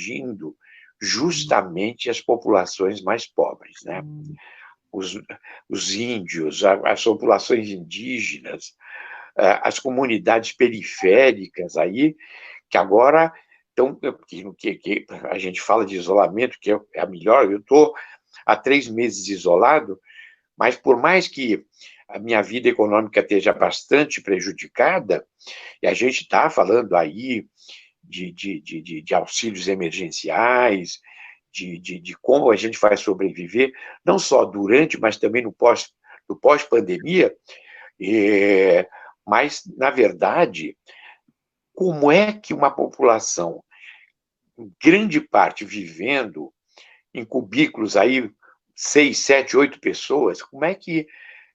atingindo justamente as populações mais pobres, né? Os, os índios, as populações indígenas, as comunidades periféricas aí, que agora estão, que a gente fala de isolamento, que é a melhor, eu estou há 3 meses isolado, mas por mais que a minha vida econômica esteja bastante prejudicada, e a gente está falando aí de auxílios emergenciais, de como a gente vai sobreviver, não só durante, mas também no pós-pandemia, mas, na verdade, como é que uma população, grande parte vivendo em cubículos aí, 6, 7, 8 pessoas, como é que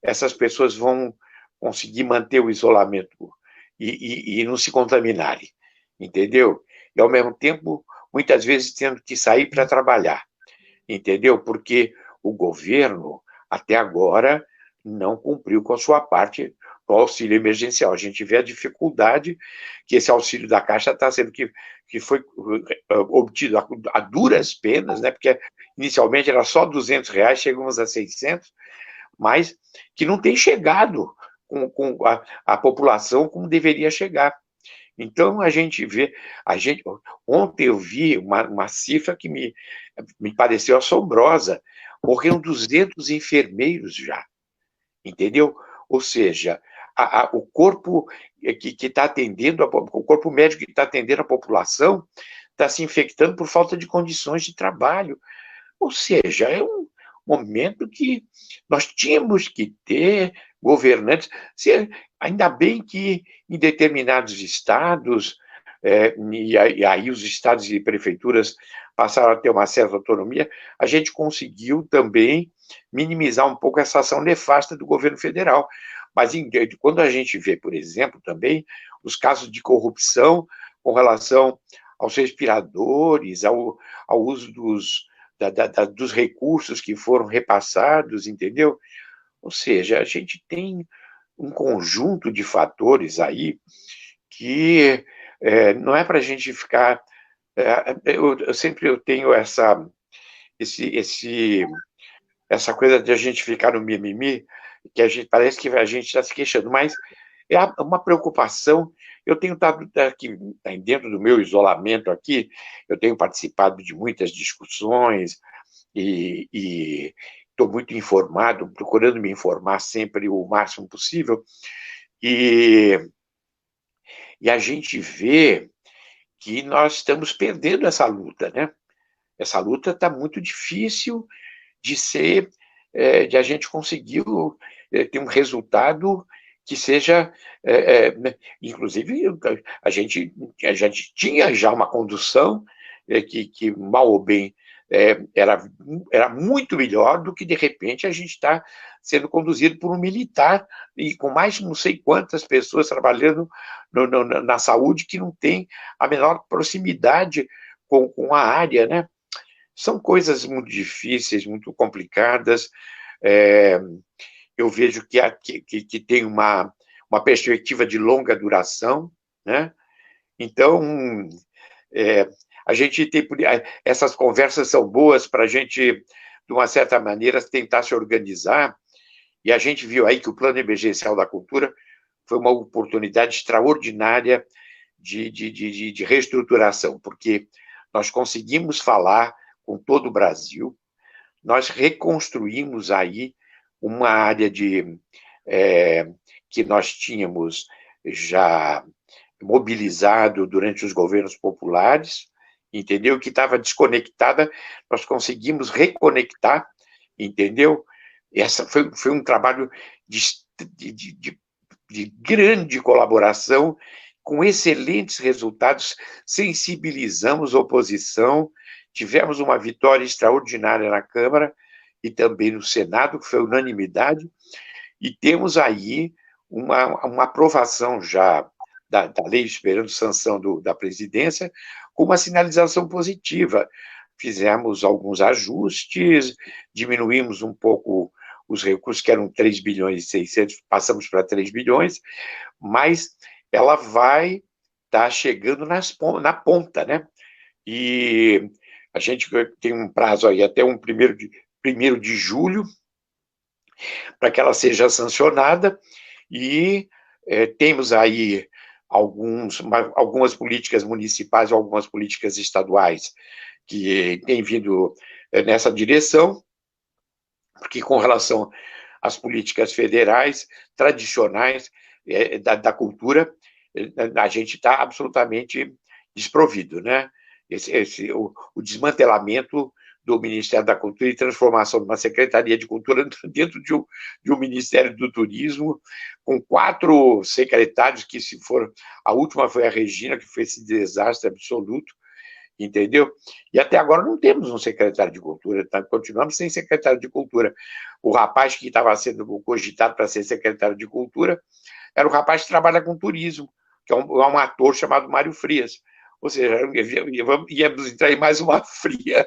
essas pessoas vão conseguir manter o isolamento e não se contaminarem, entendeu? E, ao mesmo tempo, muitas vezes tendo que sair para trabalhar, entendeu? Porque o governo, até agora, não cumpriu com a sua parte no auxílio emergencial. A gente vê a dificuldade que esse auxílio da Caixa está sendo, que foi obtido a duras penas, né? Porque inicialmente era só R$ 200, chegamos a 600, mas que não tem chegado com a população como deveria chegar. Então, a gente vê... Ontem eu vi uma cifra que me pareceu assombrosa. Morreram 200 enfermeiros já, entendeu? Ou seja, o corpo que está atendendo, o corpo médico que está atendendo a população está se infectando por falta de condições de trabalho. Ou seja, é um momento que nós tínhamos que ter governantes. Ainda bem que em determinados estados, e aí os estados e prefeituras passaram a ter uma certa autonomia, a gente conseguiu também minimizar um pouco essa ação nefasta do governo federal. Mas quando a gente vê, por exemplo, também os casos de corrupção com relação aos respiradores, ao uso dos recursos que foram repassados, entendeu? Ou seja, a gente tem um conjunto de fatores aí que não é para a gente ficar... eu sempre tenho essa coisa de a gente ficar no mimimi, que parece que a gente está se queixando, mas é uma preocupação. Eu tenho estado aqui, dentro do meu isolamento aqui, eu tenho participado de muitas discussões e estou muito informado, procurando me informar sempre o máximo possível, e a gente vê que nós estamos perdendo essa luta, né? Essa luta está muito difícil de a gente conseguir ter um resultado que seja... inclusive, a gente tinha já uma condução que mal ou bem, era muito melhor do que, de repente, a gente está sendo conduzido por um militar e com mais não sei quantas pessoas trabalhando na saúde que não tem a menor proximidade com a área, né? São coisas muito difíceis, muito complicadas. Eu vejo que tem uma perspectiva de longa duração, né? Então, a gente tem... Essas conversas são boas para a gente, de uma certa maneira, tentar se organizar, e a gente viu aí que o Plano Emergencial da Cultura foi uma oportunidade extraordinária de reestruturação, porque nós conseguimos falar com todo o Brasil, nós reconstruímos aí uma área que nós tínhamos já mobilizado durante os governos populares, entendeu? Que estava desconectada, nós conseguimos reconectar, entendeu? Essa foi um trabalho de grande colaboração, com excelentes resultados, sensibilizamos a oposição, tivemos uma vitória extraordinária na Câmara e também no Senado, que foi unanimidade, e temos aí uma aprovação já da lei, esperando sanção da presidência, com uma sinalização positiva. Fizemos alguns ajustes, diminuímos um pouco os recursos, que eram 3 bilhões e 600, passamos para 3 bilhões, mas ela vai estar chegando na ponta, né? e a gente tem um prazo aí até um 1º de julho para que ela seja sancionada, e temos aí algumas políticas municipais, algumas políticas estaduais que têm vindo nessa direção, porque com relação às políticas federais, tradicionais, da cultura, a gente está absolutamente desprovido, né? O desmantelamento do Ministério da Cultura e transformação de uma Secretaria de Cultura dentro de um Ministério do Turismo, com 4 secretários, que se for, a última foi a Regina, que fez esse desastre absoluto, entendeu? E até agora não temos um secretário de Cultura, tá? Continuamos sem secretário de Cultura. O rapaz que estava sendo cogitado para ser secretário de Cultura era o rapaz que trabalha com turismo, que é um ator chamado Mário Frias. Ou seja, íamos entrar em mais uma fria.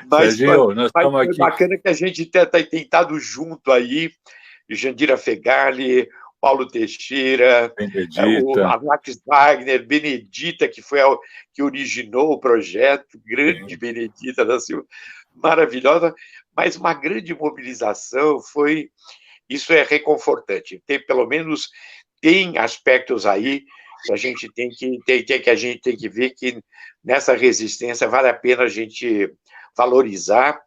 Serginho, nós estamos aqui. Bacana que a gente tem estado junto aí, Jandira Fegali, Paulo Teixeira, Benedita, Max Wagner, Benedita, que foi que originou o projeto, grande Benedita da Silva, maravilhosa, mas uma grande mobilização foi. Isso é reconfortante. Pelo menos tem aspectos aí que a gente tem que ver que nessa resistência vale a pena a gente valorizar,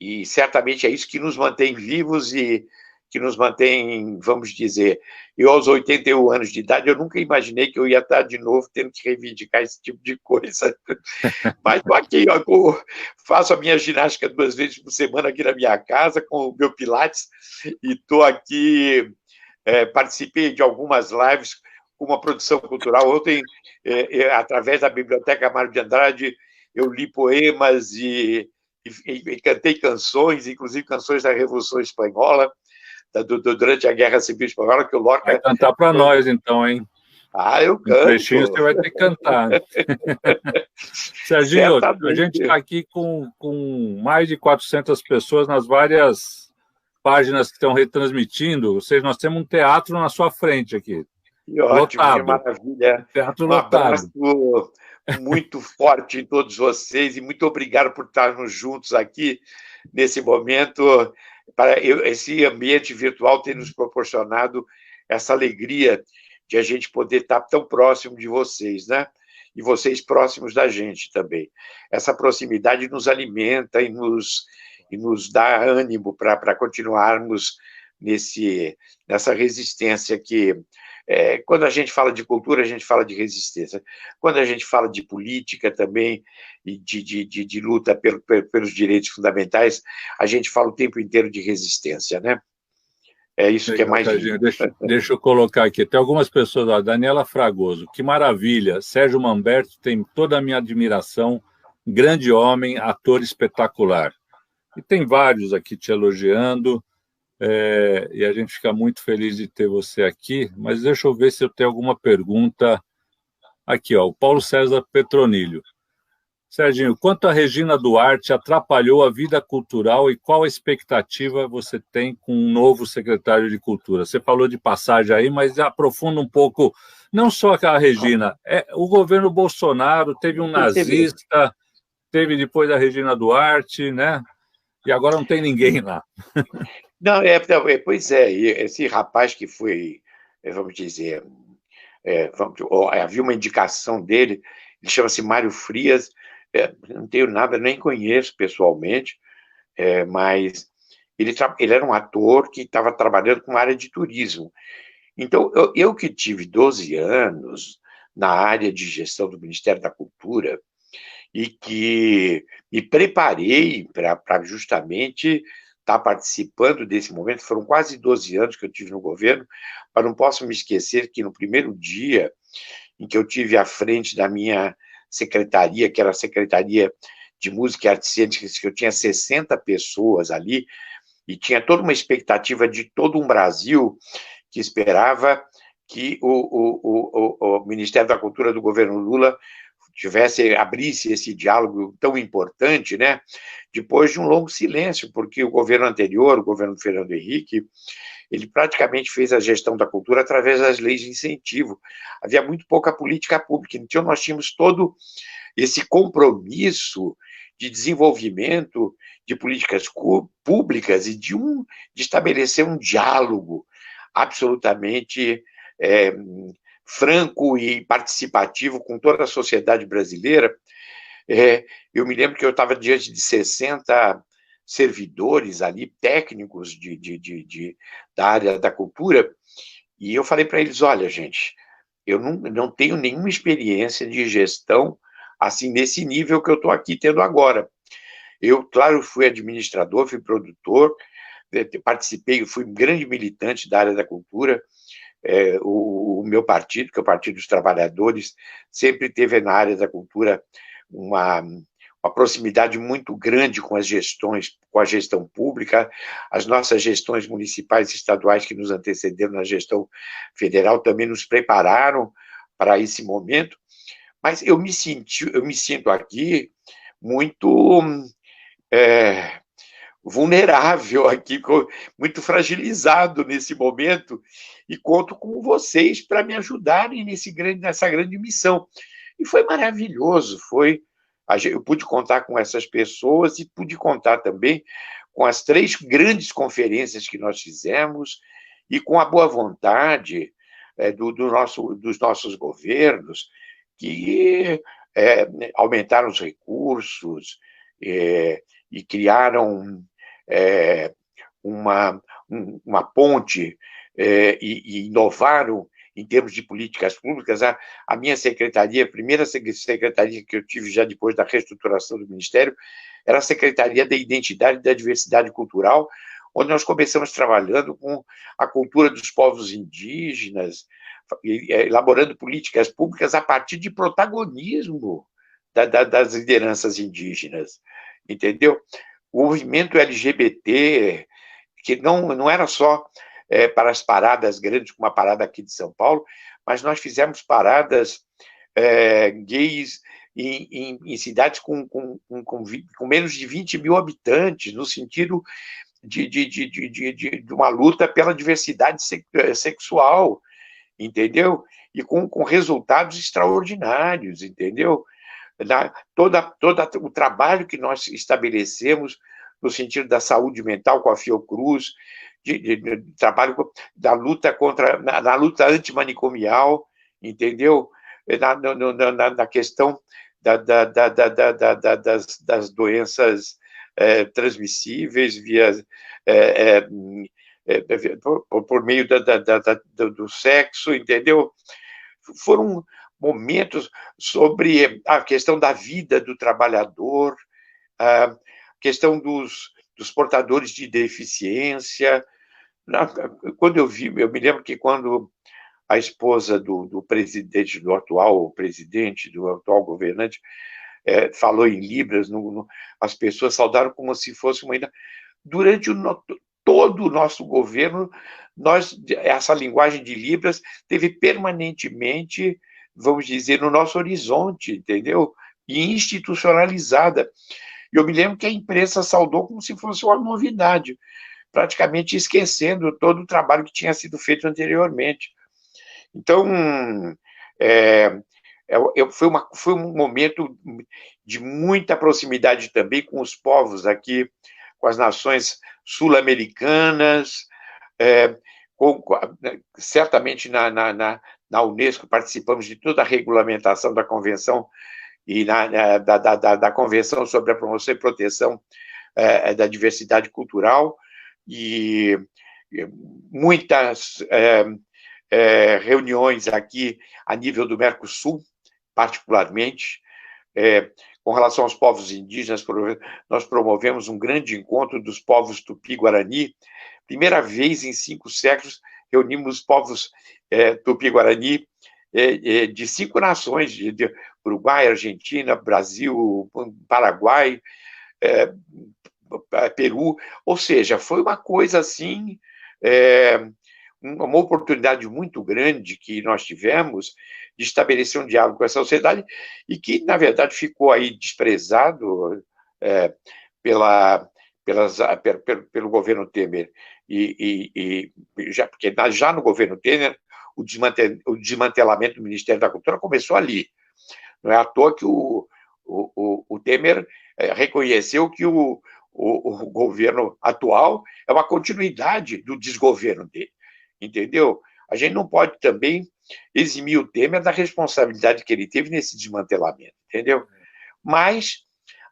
e certamente é isso que nos mantém vivos e que nos mantém, vamos dizer, eu aos 81 anos de idade, eu nunca imaginei que eu ia estar de novo tendo que reivindicar esse tipo de coisa. Mas estou aqui, ó, faço a minha ginástica 2 vezes por semana aqui na minha casa, com o meu Pilates, e estou aqui, participei de algumas lives com uma produção cultural. Ontem, através da Biblioteca Mário de Andrade, eu li poemas e cantei canções, inclusive canções da Revolução Espanhola, durante a Guerra Civil Espanhola, que o Lorca... Vai cantar para nós, então, hein? Eu canto. Um trechinho você vai ter que cantar. Serginho, a gente está aqui com mais de 400 pessoas nas várias páginas que estão retransmitindo, ou seja, nós temos um teatro na sua frente aqui. Que ótimo, que maravilha. Teatro lotado. Abraço muito forte em todos vocês e muito obrigado por estarmos juntos aqui nesse momento. Esse ambiente virtual tem nos proporcionado essa alegria de a gente poder estar tão próximo de vocês, né? E vocês próximos da gente também. Essa proximidade nos alimenta e nos dá ânimo para continuarmos nessa resistência que... quando a gente fala de cultura, a gente fala de resistência. Quando a gente fala de política também, e de luta pelos direitos fundamentais, a gente fala o tempo inteiro de resistência, né? É isso que é mais lindo. Deixa eu colocar aqui. Tem algumas pessoas, ó, Daniela Fragoso, que maravilha. Sérgio Manberto tem toda a minha admiração. Grande homem, ator espetacular. E tem vários aqui te elogiando. E a gente fica muito feliz de ter você aqui, mas deixa eu ver se eu tenho alguma pergunta. Aqui, ó, o Paulo César Petronilho. Serginho, quanto a Regina Duarte atrapalhou a vida cultural e qual a expectativa você tem com um novo secretário de Cultura? Você falou de passagem aí, mas aprofunda um pouco, não só a Regina, o governo Bolsonaro teve um nazista, teve depois a Regina Duarte, né? E agora não tem ninguém lá. Não, pois é, esse rapaz que foi, vamos dizer, havia uma indicação dele, ele chama-se Mário Frias, não tenho nada, nem conheço pessoalmente, mas ele era um ator que estava trabalhando com a área de turismo. Então, eu que tive 12 anos na área de gestão do Ministério da Cultura e que me preparei para justamente estar participando desse momento, foram quase 12 anos que eu tive no governo, mas não posso me esquecer que no primeiro dia em que eu tive à frente da minha secretaria, que era a Secretaria de Música e Artes Cênicas, que eu tinha 60 pessoas ali, e tinha toda uma expectativa de todo um Brasil que esperava que o Ministério da Cultura do governo Lula abrisse esse diálogo tão importante, né? Depois de um longo silêncio, porque o governo anterior, o governo Fernando Henrique, ele praticamente fez a gestão da cultura através das leis de incentivo. Havia muito pouca política pública, então nós tínhamos todo esse compromisso de desenvolvimento de políticas públicas e de estabelecer um diálogo absolutamente franco e participativo com toda a sociedade brasileira. Eu me lembro que eu estava diante de 60 servidores ali, técnicos da área da cultura, e eu falei para eles, olha, gente, eu não tenho nenhuma experiência de gestão assim nesse nível que eu estou aqui tendo agora. Eu, claro, fui administrador, fui produtor, participei, fui um grande militante da área da cultura. O meu partido, que é o Partido dos Trabalhadores, sempre teve na área da cultura uma proximidade muito grande com as gestões, com a gestão pública. As nossas gestões municipais e estaduais que nos antecederam na gestão federal também nos prepararam para esse momento, mas eu me sinto aqui muito vulnerável aqui, muito fragilizado nesse momento, e conto com vocês para me ajudarem nessa grande missão. E foi maravilhoso, eu pude contar com essas pessoas e pude contar também com as 3 grandes conferências que nós fizemos e com a boa vontade dos nossos governos, que aumentaram os recursos e criaram uma ponte e inovaram em termos de políticas públicas. A minha secretaria, a primeira secretaria que eu tive já depois da reestruturação do Ministério, era a Secretaria da Identidade e da Diversidade Cultural, onde nós começamos trabalhando com a cultura dos povos indígenas, elaborando políticas públicas a partir de protagonismo das lideranças indígenas, entendeu? O movimento LGBT, que não era só para as paradas grandes, como a parada aqui de São Paulo, mas nós fizemos paradas gays em cidades com menos de 20 mil habitantes, no sentido de uma luta pela diversidade sexual, entendeu? E com resultados extraordinários, entendeu? Todo o trabalho que nós estabelecemos no sentido da saúde mental com a Fiocruz, de trabalho da luta na luta antimanicomial, entendeu? Na questão das doenças transmissíveis por meio do sexo, entendeu? Foram momentos sobre a questão da vida do trabalhador, a questão dos portadores de deficiência. Quando eu me lembro que quando a esposa do presidente, do atual presidente, do atual governante, falou em Libras, as pessoas saudaram como se fosse uma... Durante todo o nosso governo, essa linguagem de Libras teve permanentemente, vamos dizer, no nosso horizonte, entendeu? E institucionalizada. E eu me lembro que a imprensa saudou como se fosse uma novidade, praticamente esquecendo todo o trabalho que tinha sido feito anteriormente. Então, foi um momento de muita proximidade também com os povos aqui, com as nações sul-americanas, certamente na Unesco participamos de toda a regulamentação da Convenção e da Convenção sobre a Promoção e Proteção da Diversidade Cultural, e muitas reuniões aqui a nível do Mercosul, particularmente, com relação aos povos indígenas. Nós promovemos um grande encontro dos povos Tupi-Guarani. Primeira vez em 5 séculos, reunimos povos Tupi-Guarani de 5 nações, de Uruguai, Argentina, Brasil, Paraguai, Peru. Ou seja, foi uma coisa assim, uma oportunidade muito grande que nós tivemos de estabelecer um diálogo com essa sociedade e que, na verdade, ficou aí desprezado pelo governo Temer. já, porque já no governo Temer, o desmantelamento do Ministério da Cultura começou ali. Não é à toa que o Temer reconheceu que o governo atual é uma continuidade do desgoverno dele, entendeu? A gente não pode também eximir o Temer da responsabilidade que ele teve nesse desmantelamento, entendeu? Mas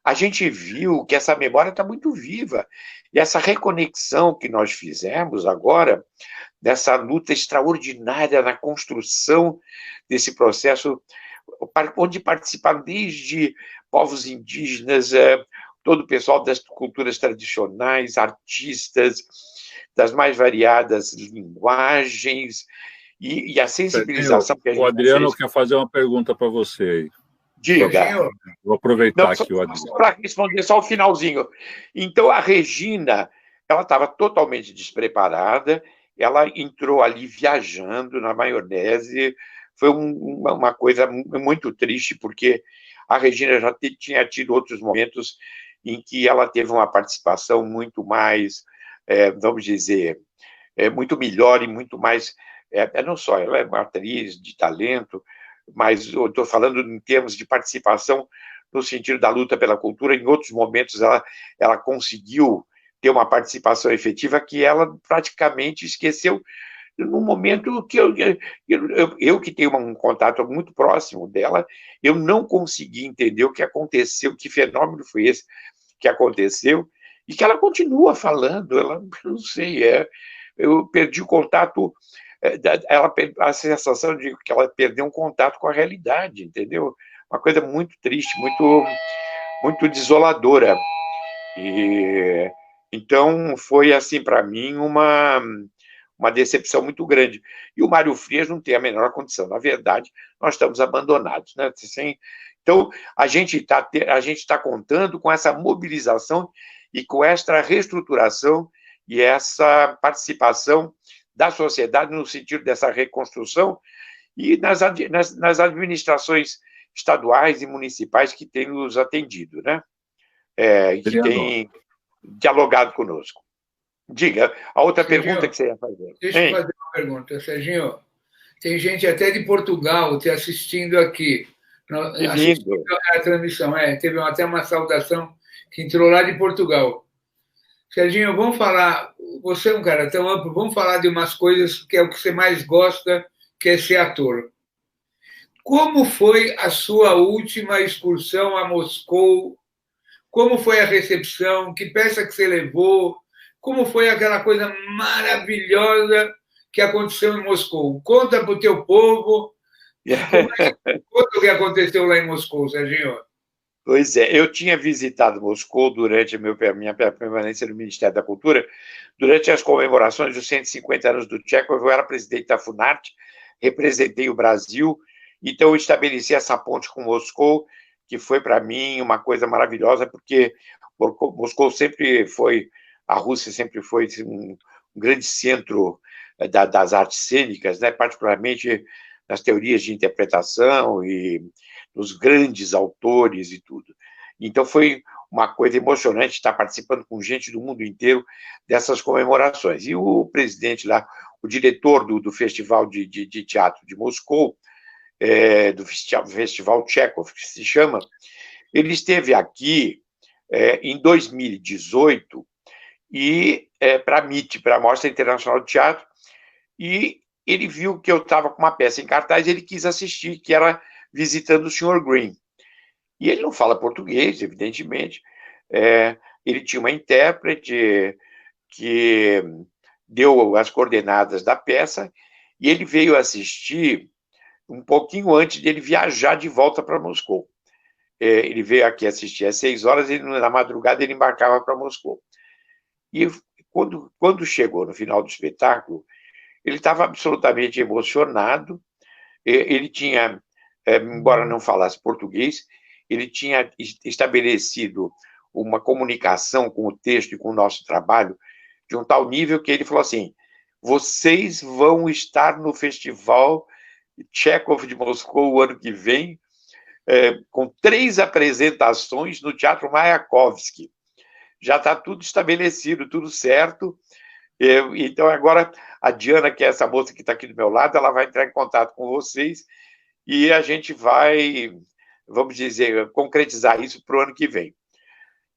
a gente viu que essa memória está muito viva, e essa reconexão que nós fizemos agora, dessa luta extraordinária na construção desse processo, onde participaram desde povos indígenas, todo o pessoal das culturas tradicionais, artistas das mais variadas linguagens, e a sensibilização que a gente O Adriano fez. quer fazer uma pergunta para você aí. Diga. Vou aproveitar aqui o Adriano. Para responder só o finalzinho. Então, a Regina, ela estava totalmente despreparada, ela entrou ali viajando na maionese. Foi uma coisa muito triste, porque a Regina já tinha tido outros momentos em que ela teve uma participação muito mais, vamos dizer, muito melhor e muito mais... não só, ela é uma atriz de talento, mas eu estou falando em termos de participação no sentido da luta pela cultura. Em outros momentos, ela conseguiu ter uma participação efetiva que ela praticamente esqueceu num momento que eu que tenho um contato muito próximo dela, eu não consegui entender o que aconteceu, que fenômeno foi esse que aconteceu, e que ela continua falando, ela, não sei, eu perdi o contato, a sensação de que ela perdeu um contato com a realidade, entendeu? Uma coisa muito triste, muito desoladora. E então foi assim para mim uma decepção muito grande. E o Mário Frias não tem a menor condição. Na verdade, nós estamos abandonados, né? Então a gente está contando com essa mobilização e com esta reestruturação e essa participação da sociedade no sentido dessa reconstrução e nas administrações estaduais e municipais que têm nos atendido, né? Que têm dialogado conosco. Diga, a outra Serginho, pergunta que você ia fazer. Deixa eu fazer uma pergunta, Serginho. Tem gente até de Portugal te assistindo aqui, assistindo a transmissão. Teve até uma saudação que entrou lá de Portugal. Serginho, vamos falar, você é um cara tão amplo, vamos falar de umas coisas que é o que você mais gosta, que é ser ator. Como foi a sua última excursão a Moscou? Como foi a recepção? Que peça que você levou? Como foi aquela coisa maravilhosa que aconteceu em Moscou? Conta para o teu povo. Conta o que aconteceu lá em Moscou, Serginho. Pois é, eu tinha visitado Moscou durante a minha permanência no Ministério da Cultura, durante as comemorações dos 150 anos do Chekhov. Eu era presidente da Funarte, representei o Brasil, então eu estabeleci essa ponte com Moscou, que foi para mim uma coisa maravilhosa, porque Moscou sempre foi, a Rússia sempre foi um grande centro das artes cênicas, né, particularmente nas teorias de interpretação e nos grandes autores e tudo. Então foi uma coisa emocionante estar participando com gente do mundo inteiro dessas comemorações. E o presidente lá, o diretor do Festival de Teatro de Moscou, do Festival Chekhov, que se chama, ele esteve aqui em 2018 e para a MIT, para a Mostra Internacional de Teatro, e ele viu que eu estava com uma peça em cartaz e ele quis assistir, que era Visitando o Sr. Green. E ele não fala português, evidentemente. Ele tinha uma intérprete que deu as coordenadas da peça e ele veio assistir um pouquinho antes de ele viajar de volta para Moscou. Ele veio aqui assistir às 6 horas e na madrugada ele embarcava para Moscou. E quando chegou no final do espetáculo, ele estava absolutamente emocionado. Ele tinha, embora não falasse português, ele tinha estabelecido uma comunicação com o texto e com o nosso trabalho de um tal nível que ele falou assim: vocês vão estar no Festival Chekhov de Moscou o ano que vem, com 3 apresentações no Teatro Mayakovsky. Já está tudo estabelecido, tudo certo. Então, agora, a Diana, que é essa moça que está aqui do meu lado, ela vai entrar em contato com vocês e a gente vai, vamos dizer, concretizar isso para o ano que vem.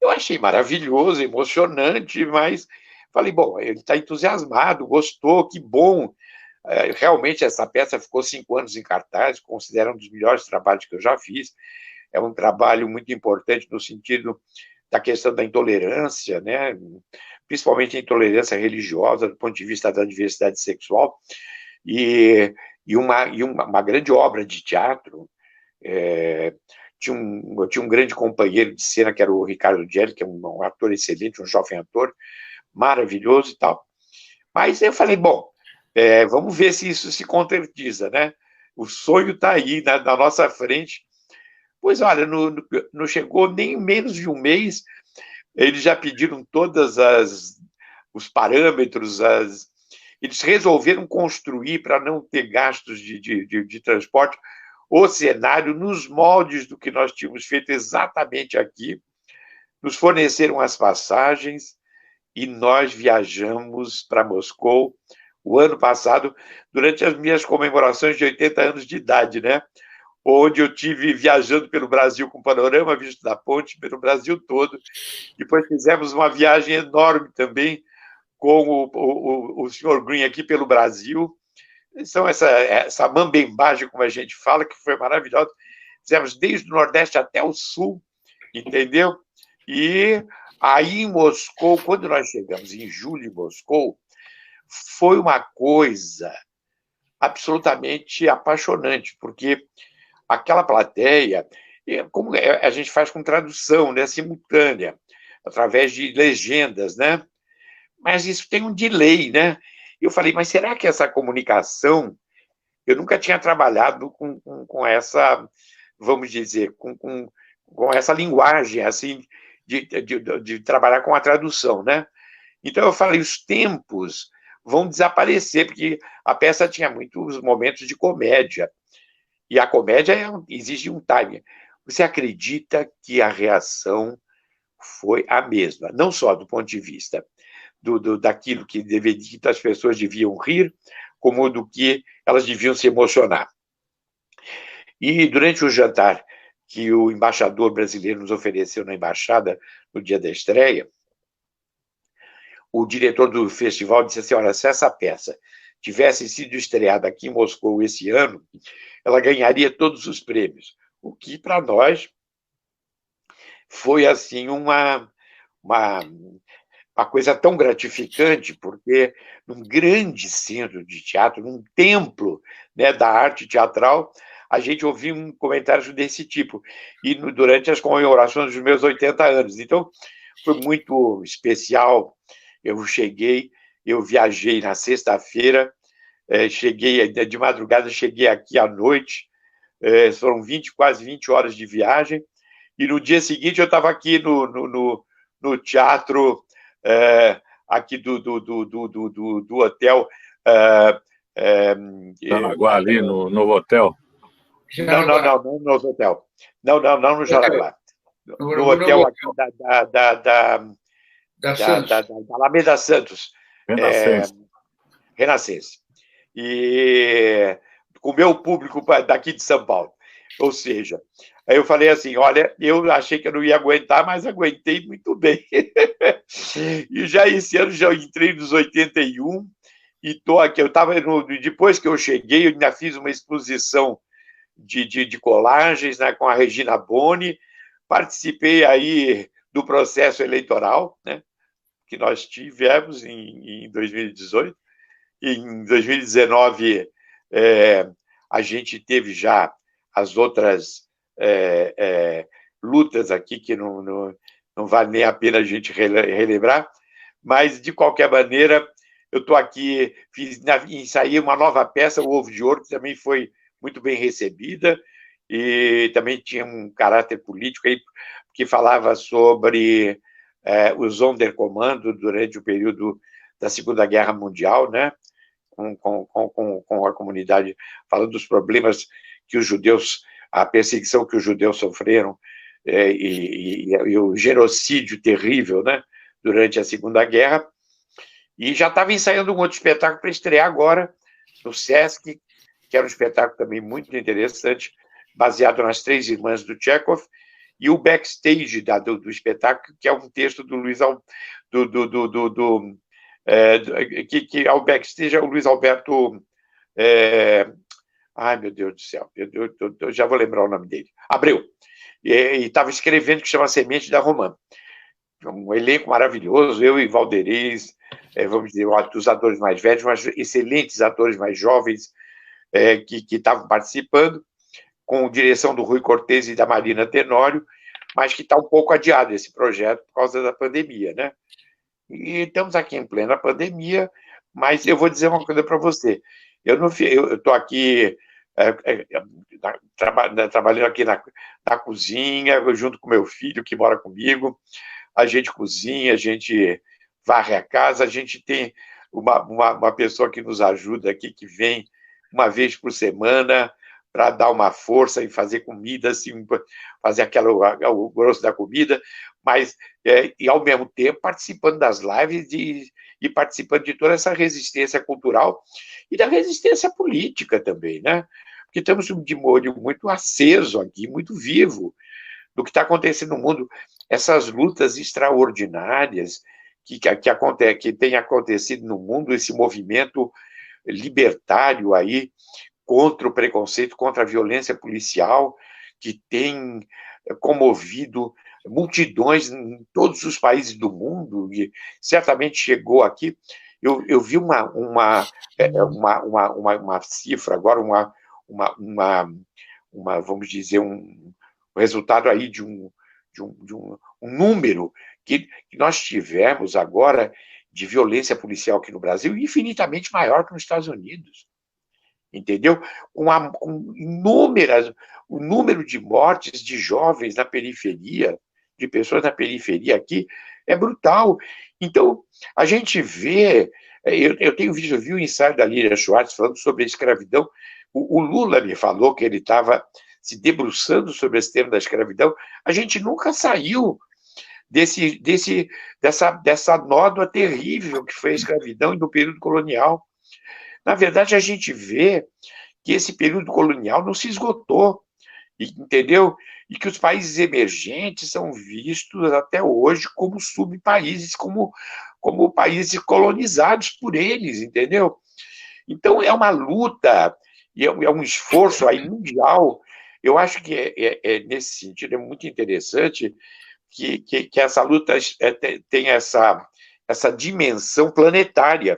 Eu achei maravilhoso, emocionante, mas falei, bom, ele está entusiasmado, gostou, que bom. Realmente, essa peça ficou 5 anos em cartaz, considero um dos melhores trabalhos que eu já fiz. É um trabalho muito importante no sentido da questão da intolerância, né? Principalmente a intolerância religiosa, do ponto de vista da diversidade sexual, e uma grande obra de teatro. Eu tinha um grande companheiro de cena, que era o Ricardo Gelli, que é um ator excelente, um jovem ator, maravilhoso e tal. Mas eu falei, bom, vamos ver se isso se concretiza, né? O sonho está aí, na nossa frente. Pois olha, não chegou nem menos de um mês, eles já pediram todos os parâmetros, eles resolveram construir, para não ter gastos de transporte, o cenário nos moldes do que nós tínhamos feito exatamente aqui, nos forneceram as passagens e nós viajamos para Moscou o ano passado, durante as minhas comemorações de 80 anos de idade, né? Onde eu tive viajando pelo Brasil com panorama visto da ponte, pelo Brasil todo. Depois fizemos uma viagem enorme também com o senhor Green aqui pelo Brasil. Então, essa mambembagem, como a gente fala, que foi maravilhosa. Fizemos desde o Nordeste até o Sul, entendeu? E aí em Moscou, quando nós chegamos em julho em Moscou, foi uma coisa absolutamente apaixonante, porque aquela plateia, como a gente faz com tradução, né, simultânea, através de legendas, né? Mas isso tem um delay, né? Eu falei, mas será que essa comunicação... Eu nunca tinha trabalhado com essa, vamos dizer, com essa linguagem, assim, de trabalhar com a tradução, né? Então, eu falei, os tempos vão desaparecer, porque a peça tinha muitos momentos de comédia, e a comédia exige um timing. Você acredita que a reação foi a mesma, não só do ponto de vista daquilo que as pessoas deviam rir, como do que elas deviam se emocionar. E durante o jantar que o embaixador brasileiro nos ofereceu na embaixada no dia da estreia, o diretor do festival disse assim, olha, se essa peça tivesse sido estreada aqui em Moscou esse ano, ela ganharia todos os prêmios, o que para nós foi assim uma coisa tão gratificante, porque num grande centro de teatro, num templo, né, da arte teatral, a gente ouviu um comentário desse tipo, e durante as comemorações dos meus 80 anos. Então, foi muito especial. Eu viajei na sexta-feira, cheguei de madrugada, cheguei aqui à noite, foram quase 20 horas de viagem, e no dia seguinte eu estava aqui no teatro aqui do hotel. Jaraguá, ali no Novo Hotel? Não no Novo Hotel. Não no Jaraguá. No hotel aqui da Alameda Santos. Renascença. E com o meu público daqui de São Paulo. Ou seja, aí eu falei assim, olha, eu achei que eu não ia aguentar, mas aguentei muito bem. E já esse ano já entrei nos 81 e estou aqui. Depois que eu cheguei, eu ainda fiz uma exposição de colagens, né, com a Regina Boni, participei aí do processo eleitoral, né, que nós tivemos em 2018. Em 2019, a gente teve já as outras lutas aqui, que não vale nem a pena a gente relembrar, mas, de qualquer maneira, eu estou aqui, ensaiei uma nova peça, O Ovo de Ouro, que também foi muito bem recebida, e também tinha um caráter político aí, que falava sobre o Sonderkommando durante o período da Segunda Guerra Mundial, né? Com a comunidade, falando dos problemas que os judeus, a perseguição que os judeus sofreram, e o genocídio terrível, né, durante a Segunda Guerra. E já estava ensaiando um outro espetáculo para estrear agora no Sesc, que era um espetáculo também muito interessante, baseado nas Três Irmãs do Chekhov, e o backstage do espetáculo, que é um texto do Luiz que ao backstage é o Luiz Alberto. Ai, meu Deus do céu, eu já vou lembrar o nome dele. Abreu. E estava escrevendo, que chama Semente da Romã. Um elenco maravilhoso, eu e Valderez, vamos dizer, os atores mais velhos, mas excelentes atores mais jovens que estavam participando, com direção do Rui Cortez e da Marina Tenório, mas que está um pouco adiado esse projeto por causa da pandemia, né? E estamos aqui em plena pandemia, mas eu vou dizer uma coisa para você. Eu estou aqui trabalhando aqui na cozinha, junto com meu filho que mora comigo. A gente cozinha, a gente varre a casa, a gente tem uma pessoa que nos ajuda aqui, que vem uma vez por semana para dar uma força e fazer comida, assim, fazer o grosso da comida, mas, e ao mesmo tempo, participando das lives e participando de toda essa resistência cultural e da resistência política também, né? Porque estamos de molho muito aceso aqui, muito vivo, do que está acontecendo no mundo, essas lutas extraordinárias que têm acontecido no mundo, esse movimento libertário aí contra o preconceito, contra a violência policial, que tem comovido multidões em todos os países do mundo, e certamente chegou aqui. Eu vi uma cifra agora, vamos dizer, um resultado aí de um número que nós tivemos agora de violência policial aqui no Brasil infinitamente maior que nos Estados Unidos. Entendeu? Com inúmeras, o número de mortes de jovens na periferia, de pessoas na periferia aqui, é brutal. Então, a gente vê, eu vi o ensaio da Lília Schwartz falando sobre a escravidão. O Lula me falou que ele estava se debruçando sobre esse tema da escravidão. A gente nunca saiu dessa nódoa terrível que foi a escravidão e do período colonial. Na verdade, a gente vê que esse período colonial não se esgotou, entendeu? E que os países emergentes são vistos até hoje como subpaíses, como países colonizados por eles, entendeu? Então, é uma luta, e é um esforço aí mundial. Eu acho que, nesse sentido, é muito interessante que essa luta tem essa dimensão planetária,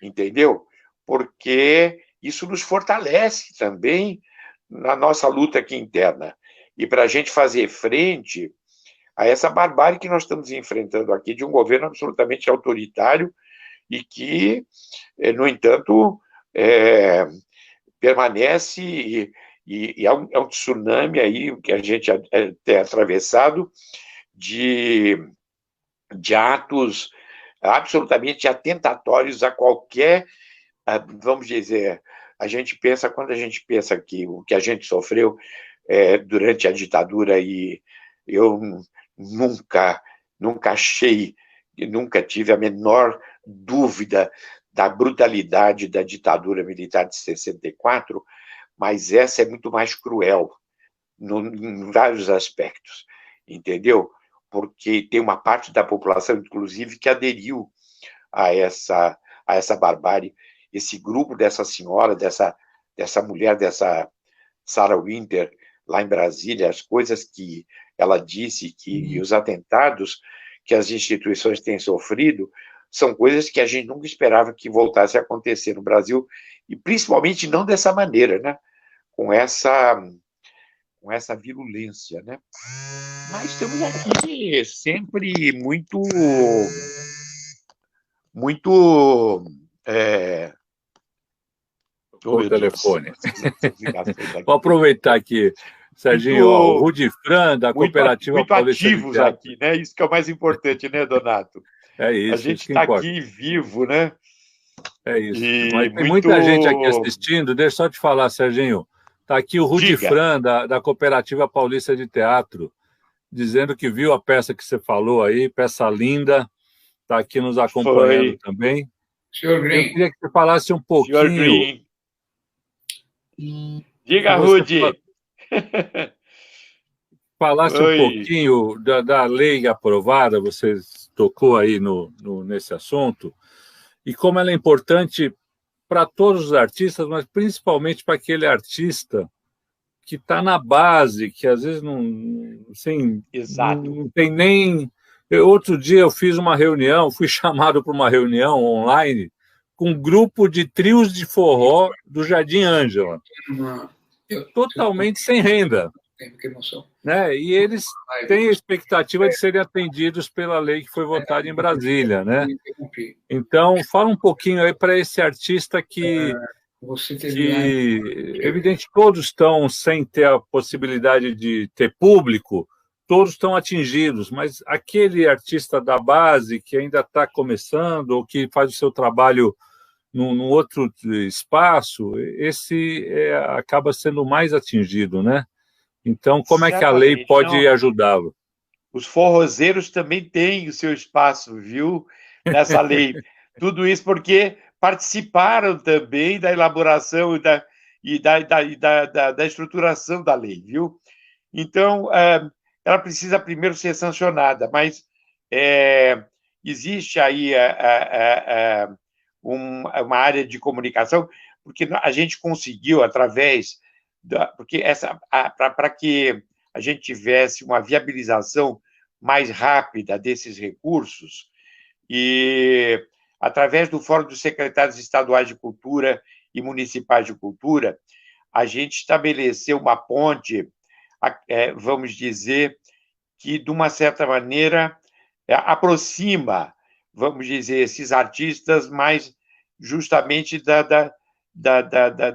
entendeu? Porque isso nos fortalece também na nossa luta aqui interna. E para a gente fazer frente a essa barbárie que nós estamos enfrentando aqui, de um governo absolutamente autoritário e que, no entanto, permanece e é um tsunami aí que a gente tem atravessado de atos absolutamente atentatórios a qualquer, vamos dizer, quando a gente pensa que o que a gente sofreu durante a ditadura, e eu nunca tive a menor dúvida da brutalidade da ditadura militar de 64, mas essa é muito mais cruel em vários aspectos, entendeu? Porque tem uma parte da população, inclusive, que aderiu a essa barbárie. Esse grupo dessa senhora, dessa mulher, dessa Sarah Winter, lá em Brasília, as coisas que ela disse, e os atentados que as instituições têm sofrido, são coisas que a gente nunca esperava que voltasse a acontecer no Brasil, e principalmente não dessa maneira, né? Com essa virulência, né? Mas estamos aqui sempre muito o telefone. Vou aproveitar aqui, Serginho, o Rudi Fran, da Cooperativa muito Paulista ativos de Teatro. aqui, né? Isso que é o mais importante, né, Donato? É isso. A gente está aqui vivo, né? É isso. Mas tem muita gente aqui assistindo. Deixa eu só te falar, Serginho. Está aqui o Rudi Fran, da Cooperativa Paulista de Teatro, dizendo que viu a peça que você falou aí, peça linda, está aqui nos acompanhando também. Senhor Green. Eu queria que você falasse um pouquinho... Senhor Green. Diga, Rudy. Falasse um pouquinho da lei aprovada, você tocou aí nesse assunto, e como ela é importante para todos os artistas, mas principalmente para aquele artista que está na base, que às vezes não tem nem... Outro dia eu fiz uma reunião, fui chamado para uma reunião online com um grupo de trios de forró do Jardim Ângela, totalmente sem renda. Né? E eles têm a expectativa de serem atendidos pela lei que foi votada em Brasília. Né? Então, fala um pouquinho aí para esse artista que evidente, todos estão sem ter a possibilidade de ter público, todos estão atingidos, mas aquele artista da base que ainda está começando ou que faz o seu trabalho num outro espaço, esse acaba sendo mais atingido, né? Então, como é que a lei pode ajudá-lo? Os forrozeiros também têm o seu espaço, viu, nessa lei. Tudo isso porque participaram também da elaboração e da estruturação da lei, viu? Então, ela precisa primeiro ser sancionada, mas existe aí uma área de comunicação, porque a gente conseguiu, através porque para que a gente tivesse uma viabilização mais rápida desses recursos, e através do Fórum dos Secretários Estaduais de Cultura e Municipais de Cultura, a gente estabeleceu uma ponte, vamos dizer, que, de uma certa maneira, aproxima, vamos dizer, esses artistas mais justamente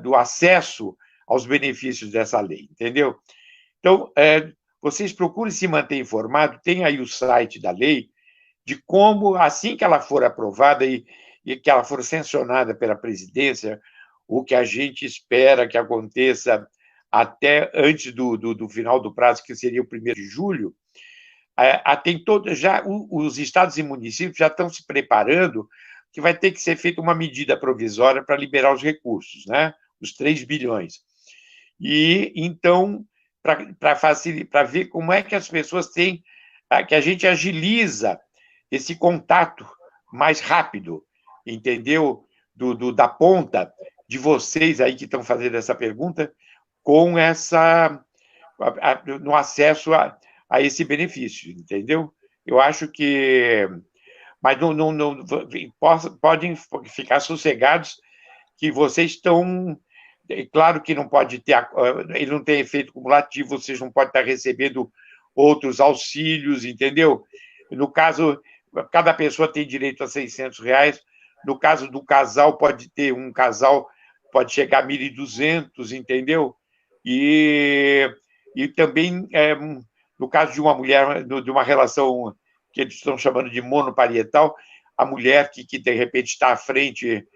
do acesso aos benefícios dessa lei, entendeu? Então, vocês procurem se manter informados, tem aí o site da lei, de como, assim que ela for aprovada e que ela for sancionada pela presidência, o que a gente espera que aconteça até antes do final do prazo, que seria o 1º de julho, os estados e municípios já estão se preparando, que vai ter que ser feita uma medida provisória para liberar os recursos, né? Os 3 bilhões. E, então, para ver como é que as pessoas têm, que a gente agiliza esse contato mais rápido, entendeu? Da ponta de vocês aí que estão fazendo essa pergunta, com no acesso a esse benefício, entendeu? Eu acho que... Mas podem ficar sossegados que vocês estão... Claro que não pode ter... Ele não tem efeito cumulativo, vocês não podem estar recebendo outros auxílios, entendeu? No caso, cada pessoa tem direito a R$600. No caso do casal, um casal pode chegar a 1.200, entendeu? E também, no caso de uma mulher, de uma relação que eles estão chamando de monoparental, a mulher que de repente está à frente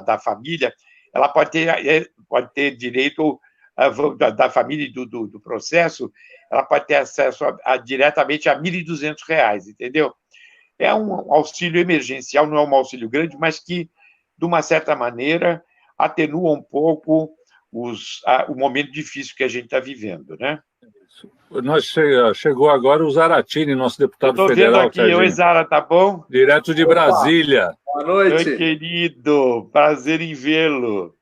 da família, ela pode ter direito da família e do processo, ela pode ter acesso diretamente a R$1.200, entendeu? É um auxílio emergencial, não é um auxílio grande, mas que, de uma certa maneira, atenua um pouco o momento difícil que a gente está vivendo, né? Chegou agora o Zaratini, nosso deputado federal. Estou vendo aqui. Oi, Zara, tá bom? Direto de Brasília. Boa noite. Oi, querido. Prazer em vê-lo.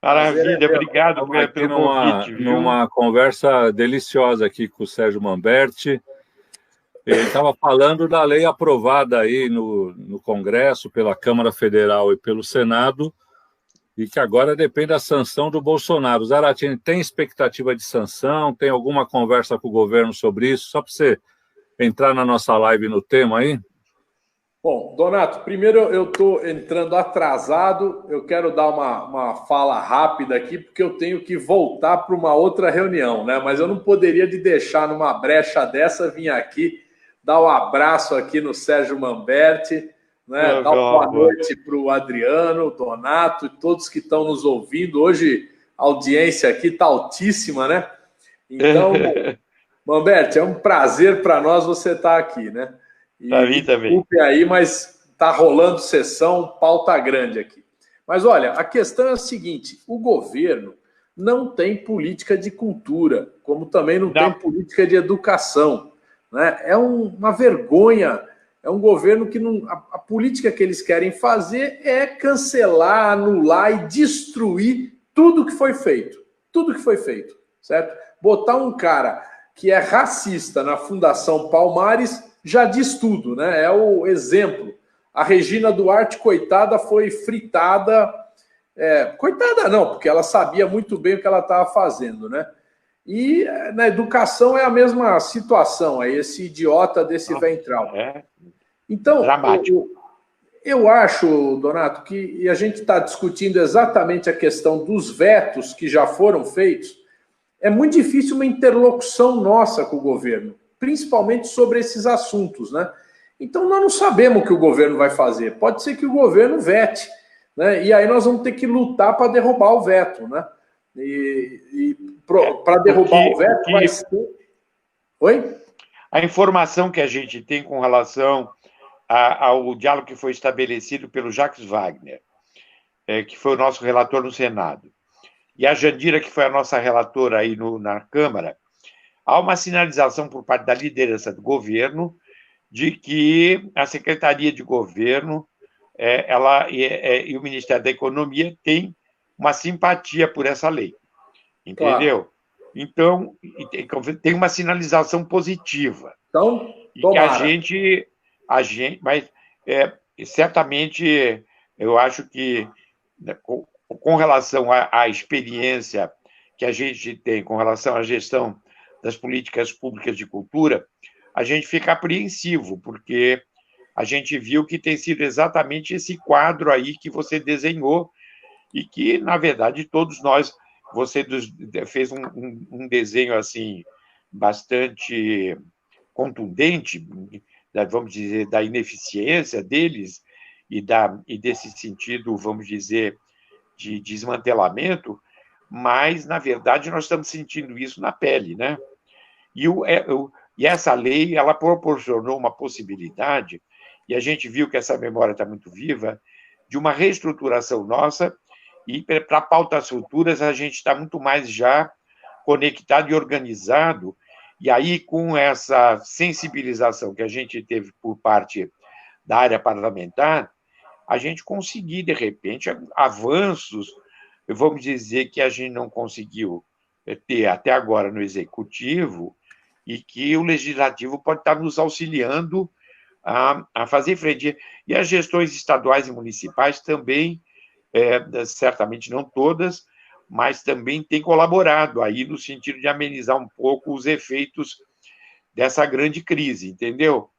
Maravilha, obrigado pelo convite. Numa conversa deliciosa aqui com o Sérgio Manberti. Ele estava falando da lei aprovada aí no Congresso, pela Câmara Federal e pelo Senado, e que agora depende da sanção do Bolsonaro. Zaratini, tem expectativa de sanção? Tem alguma conversa com o governo sobre isso? Só para você entrar na nossa live no tema aí. Bom, Donato, primeiro eu estou entrando atrasado, eu quero dar uma fala rápida aqui, porque eu tenho que voltar para uma outra reunião, né? Mas eu não poderia de deixar numa brecha dessa vir aqui, dar um abraço aqui no Sérgio Manberti, né? Dar uma boa noite para o Adriano, Donato e todos que estão nos ouvindo. Hoje a audiência aqui está altíssima, né? Então, Manberti, é um prazer para nós você estar aqui, né? Para mim também. Desculpe aí, mas está rolando sessão, pauta grande aqui. Mas olha, a questão é a seguinte: o governo não tem política de cultura, como também não tem política de educação, né? É uma vergonha. É um governo que não. A política que eles querem fazer é cancelar, anular e destruir tudo que foi feito. Tudo que foi feito, certo? Botar um cara que é racista na Fundação Palmares já diz tudo, né? É o exemplo. A Regina Duarte, coitada, foi fritada. Coitada não, porque ela sabia muito bem o que ela estava fazendo, né? E na educação é a mesma situação, é esse idiota desse ventral. Então, dramático. Eu acho, Donato, que a gente está discutindo exatamente a questão dos vetos que já foram feitos. É muito difícil uma interlocução nossa com o governo, principalmente sobre esses assuntos, né? Então, nós não sabemos o que o governo vai fazer. Pode ser que o governo vete, né? E aí nós vamos ter que lutar para derrubar o veto, né? Para derrubar o veto vai ser... Oi? A informação que a gente tem com relação ao diálogo que foi estabelecido pelo Jacques Wagner, que foi o nosso relator no Senado, e a Jandira, que foi a nossa relatora aí na Câmara, há uma sinalização por parte da liderança do governo de que a Secretaria de Governo e o Ministério da Economia têm uma simpatia por essa lei. Entendeu? Claro. Então, tem uma sinalização positiva. Então, e que a gente, mas certamente eu acho que com relação à experiência que a gente tem com relação à gestão das políticas públicas de cultura, a gente fica apreensivo, porque a gente viu que tem sido exatamente esse quadro aí que você desenhou e que, na verdade, todos nós, você fez um desenho assim bastante contundente, vamos dizer, da ineficiência deles e desse sentido, vamos dizer, de desmantelamento, mas, na verdade, nós estamos sentindo isso na pele, né? E essa lei, ela proporcionou uma possibilidade, e a gente viu que essa memória está muito viva, de uma reestruturação nossa, e para pautas futuras a gente está muito mais já conectado e organizado, e aí com essa sensibilização que a gente teve por parte da área parlamentar, a gente conseguir, de repente, avanços, vamos dizer, que a gente não conseguiu ter até agora no Executivo, e que o Legislativo pode estar nos auxiliando a fazer frente. E as gestões estaduais e municipais também, certamente não todas, mas também têm colaborado aí no sentido de amenizar um pouco os efeitos dessa grande crise, entendeu?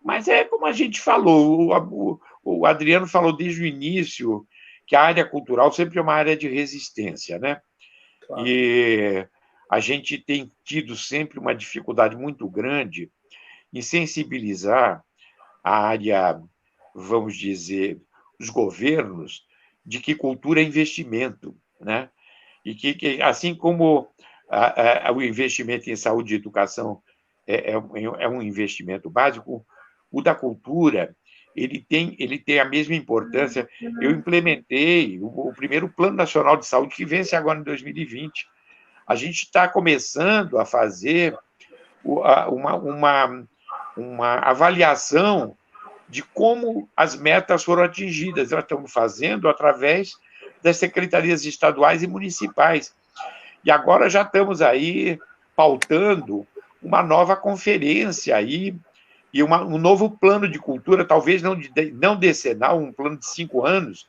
Mas é como a gente falou, o Adriano falou desde o início que a área cultural sempre é uma área de resistência, né? Claro. E a gente tem tido sempre uma dificuldade muito grande em sensibilizar a área, vamos dizer, os governos, de que cultura é investimento, né? E que assim como o investimento em saúde e educação é um investimento básico, o da cultura ele tem a mesma importância. Eu implementei o primeiro Plano Nacional de Saúde, que vence agora em 2020. A gente está começando a fazer uma avaliação de como as metas foram atingidas. Nós estamos fazendo através das secretarias estaduais e municipais. E agora já estamos aí pautando uma nova conferência aí, e um novo plano de cultura, talvez não decenal, um plano de 5 anos,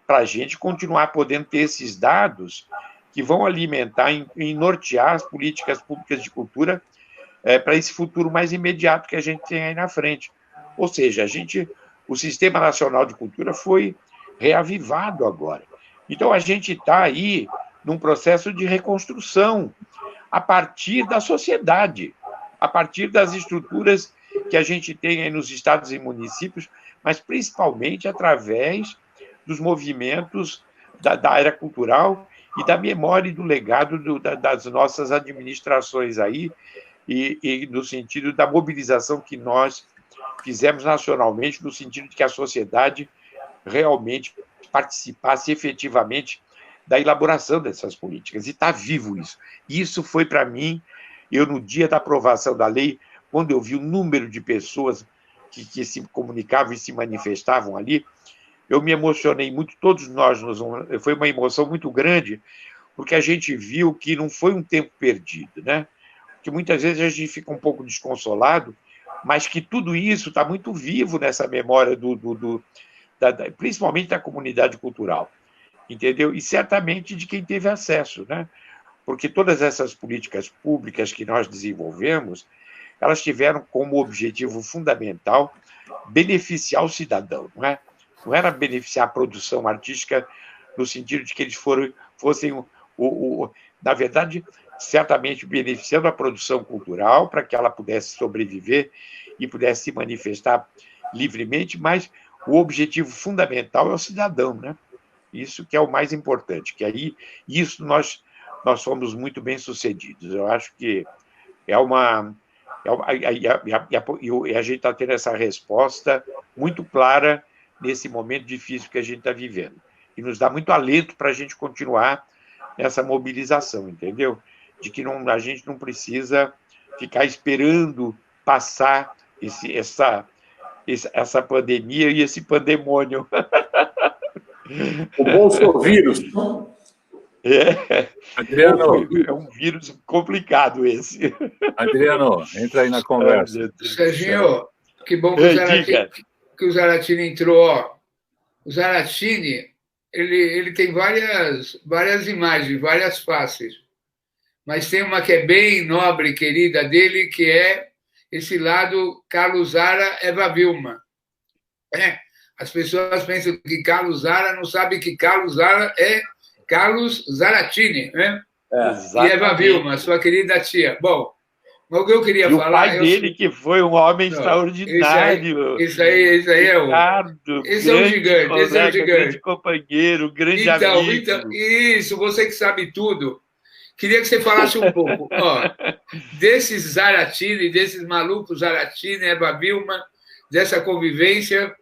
para a gente continuar podendo ter esses dados que vão alimentar e nortear as políticas públicas de cultura para esse futuro mais imediato que a gente tem aí na frente. Ou seja, o Sistema Nacional de Cultura foi reavivado agora. Então, a gente está aí num processo de reconstrução a partir da sociedade, a partir das estruturas que a gente tem aí nos estados e municípios, mas principalmente através dos movimentos da área cultural e da memória e do legado das nossas administrações aí, e no sentido da mobilização que nós fizemos nacionalmente, no sentido de que a sociedade realmente participasse efetivamente da elaboração dessas políticas. E está vivo isso. Isso foi, para mim, eu, no dia da aprovação da lei, quando eu vi o número de pessoas que se comunicavam e se manifestavam ali, eu me emocionei muito, todos nós, foi uma emoção muito grande, porque a gente viu que não foi um tempo perdido, né? Que muitas vezes a gente fica um pouco desconsolado, mas que tudo isso está muito vivo nessa memória, principalmente da comunidade cultural, entendeu? E certamente de quem teve acesso, né? Porque todas essas políticas públicas que nós desenvolvemos, elas tiveram como objetivo fundamental beneficiar o cidadão, não é? Não era beneficiar a produção artística no sentido de que eles fossem, na verdade, certamente beneficiando a produção cultural para que ela pudesse sobreviver e pudesse se manifestar livremente, mas o objetivo fundamental é o cidadão, né? Isso que é o mais importante, que aí isso nós fomos muito bem-sucedidos. Eu acho que a gente está tendo essa resposta muito clara nesse momento difícil que a gente está vivendo. E nos dá muito alento para a gente continuar nessa mobilização, entendeu? De que a gente não precisa ficar esperando passar essa pandemia e esse pandemônio. O bolsovírus. Adriano, é um vírus complicado esse. Adriano, entra aí na conversa. Serginho, que bom que o Zaratini entrou. Ó. O Zaratini, ele tem várias imagens, várias faces, mas tem uma que é bem nobre, querida dele, que é esse lado Carlos Zara, Eva Vilma. As pessoas pensam que Carlos Zara não sabem que Carlos Zara é Carlos Zaratini, né? E Eva Vilma, sua querida tia. Bom, o que eu queria falar... O pai dele, que foi um homem extraordinário. Esse aí é o... Ricardo, esse é um gigante, esse é um gigante. Grande companheiro, grande amigo. Então, isso, você que sabe tudo. Queria que você falasse um pouco, desses Zaratini, desses malucos Zaratini, Eva Vilma, dessa convivência.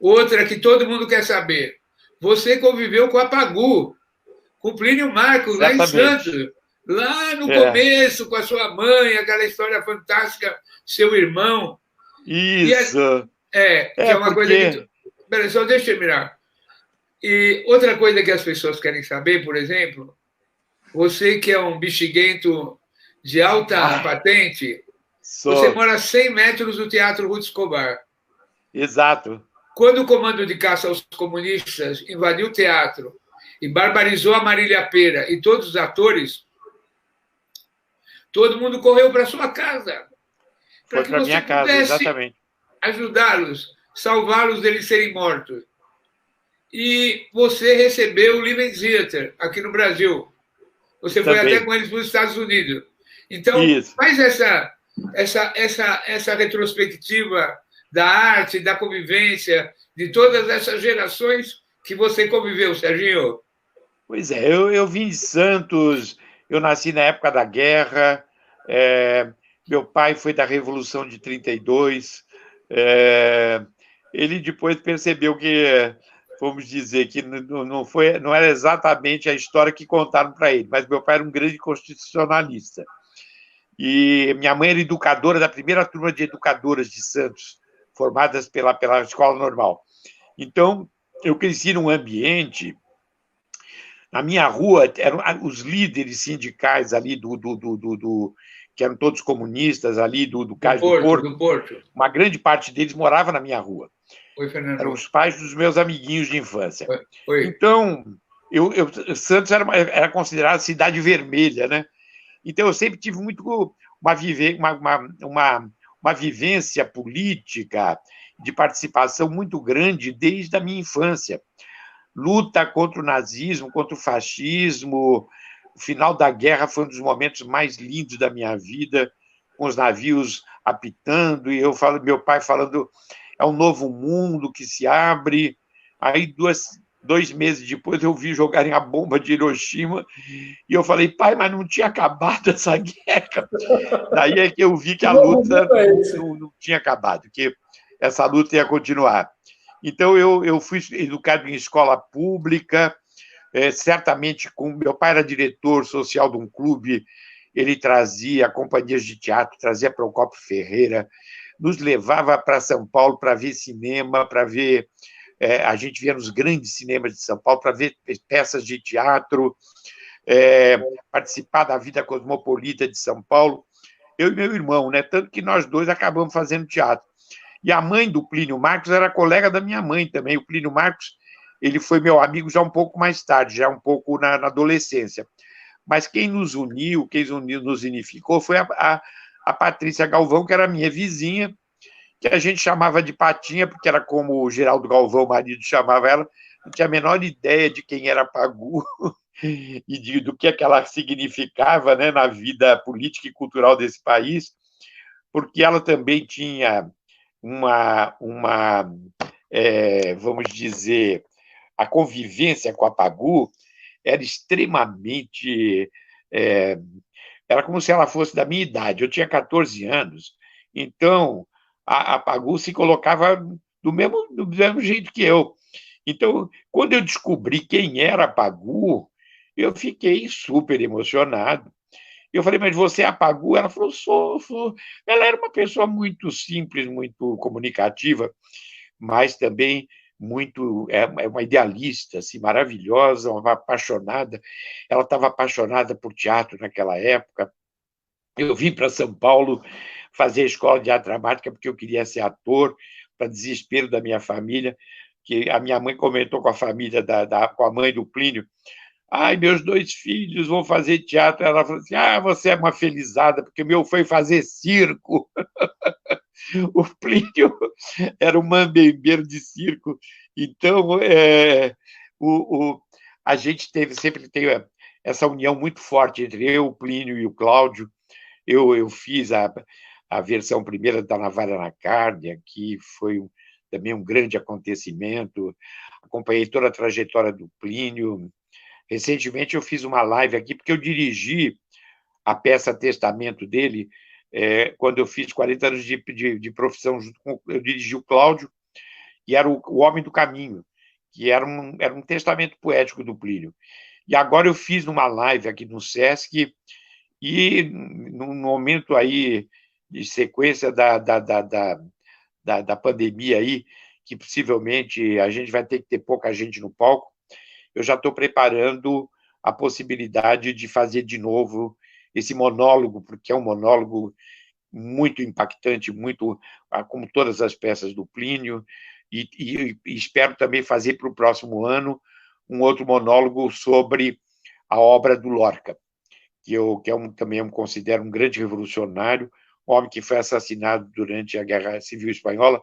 Outra que todo mundo quer saber. Você conviveu com a Pagu, com o Plínio Marcos, lá em Santos. Lá no começo, com a sua mãe, aquela história fantástica, seu irmão. Isso. Que é uma coisa que... Peraí, só deixa eu mirar. E outra coisa que as pessoas querem saber, por exemplo, você que é um bexiguento de alta patente, você mora a 100 metros do Teatro Ruth Escobar. Exato. Quando o comando de caça aos comunistas invadiu o teatro e barbarizou a Marília Pêra e todos os atores, todo mundo correu para sua casa. Foi para minha casa, exatamente. Ajudá-los, salvá-los deles serem mortos. E você recebeu o Liebenzieter aqui no Brasil. Você foi até com eles para os Estados Unidos. Então, faz essa retrospectiva da arte, da convivência, de todas essas gerações que você conviveu, Serginho. Pois é, eu vim de Santos, eu nasci na época da guerra, meu pai foi da Revolução de 32, ele depois percebeu que, vamos dizer, que não era exatamente a história que contaram para ele, mas meu pai era um grande constitucionalista. E minha mãe era educadora da primeira turma de educadoras de Santos, formadas pela Escola Normal. Então, eu cresci num ambiente... Na minha rua, eram os líderes sindicais ali que eram todos comunistas ali do Cais do Porto. Uma grande parte deles morava na minha rua. Oi, Fernando. Eram os pais dos meus amiguinhos de infância. Oi. Então, Santos era considerada cidade vermelha, né? Então, eu sempre tive muito uma vivência política de participação muito grande desde a minha infância. Luta contra o nazismo, contra o fascismo. O final da guerra foi um dos momentos mais lindos da minha vida, com os navios apitando, e meu pai falando, é um novo mundo que se abre. Aí, 2 meses depois, eu vi jogarem a bomba de Hiroshima, e eu falei, pai, mas não tinha acabado essa guerra. Daí é que eu vi que a luta não tinha acabado, que essa luta ia continuar. Então, eu fui educado em escola pública, certamente, meu pai era diretor social de um clube, ele trazia companhias de teatro, trazia Procópio Ferreira, nos levava para São Paulo para ver cinema, para ver... a gente via nos grandes cinemas de São Paulo para ver peças de teatro, participar da vida cosmopolita de São Paulo, eu e meu irmão, né? Tanto que nós dois acabamos fazendo teatro. E a mãe do Plínio Marcos era colega da minha mãe também. O Plínio Marcos, ele foi meu amigo já um pouco mais tarde, já um pouco na adolescência. Mas quem nos uniu, nos unificou, foi a Patrícia Galvão, que era minha vizinha, que a gente chamava de Patinha, porque era como o Geraldo Galvão, o marido, chamava ela, não tinha a menor ideia de quem era Pagu e do que ela significava, né, na vida política e cultural desse país, porque ela também tinha vamos dizer, a convivência com a Pagu era extremamente... era como se ela fosse da minha idade. Eu tinha 14 anos, então a Pagu se colocava do mesmo jeito que eu. Então, quando eu descobri quem era a Pagu, eu fiquei super emocionado. Eu falei, mas você é a Pagu? Ela falou, sou. Ela era uma pessoa muito simples, muito comunicativa, mas também muito... uma idealista, assim, maravilhosa, uma apaixonada. Ela estava apaixonada por teatro naquela época. Eu vim para São Paulo fazer a escola de arte dramática porque eu queria ser ator, para desespero da minha família, que a minha mãe comentou com a família, com a mãe do Plínio, ai, meus 2 filhos vão fazer teatro. Ela falou assim, você é uma felizada, porque o meu foi fazer circo. O Plínio era um mambembeiro de circo. Então, a gente sempre teve essa união muito forte entre eu, o Plínio e o Cláudio. Eu fiz a versão primeira da Navalha na Carne, que foi também um grande acontecimento. Acompanhei toda a trajetória do Plínio. Recentemente eu fiz uma live aqui, porque eu dirigi a peça Testamento dele, quando eu fiz 40 anos de profissão, eu dirigi o Cláudio, e era o Homem do Caminho, que era um testamento poético do Plínio. E agora eu fiz numa live aqui no Sesc, e num momento aí de sequência da pandemia aí, que possivelmente a gente vai ter que ter pouca gente no palco, eu já estou preparando a possibilidade de fazer de novo esse monólogo, porque é um monólogo muito impactante, muito como todas as peças do Plínio, e espero também fazer para o próximo ano um outro monólogo sobre a obra do Lorca, que eu também considero um grande revolucionário, um homem que foi assassinado durante a Guerra Civil Espanhola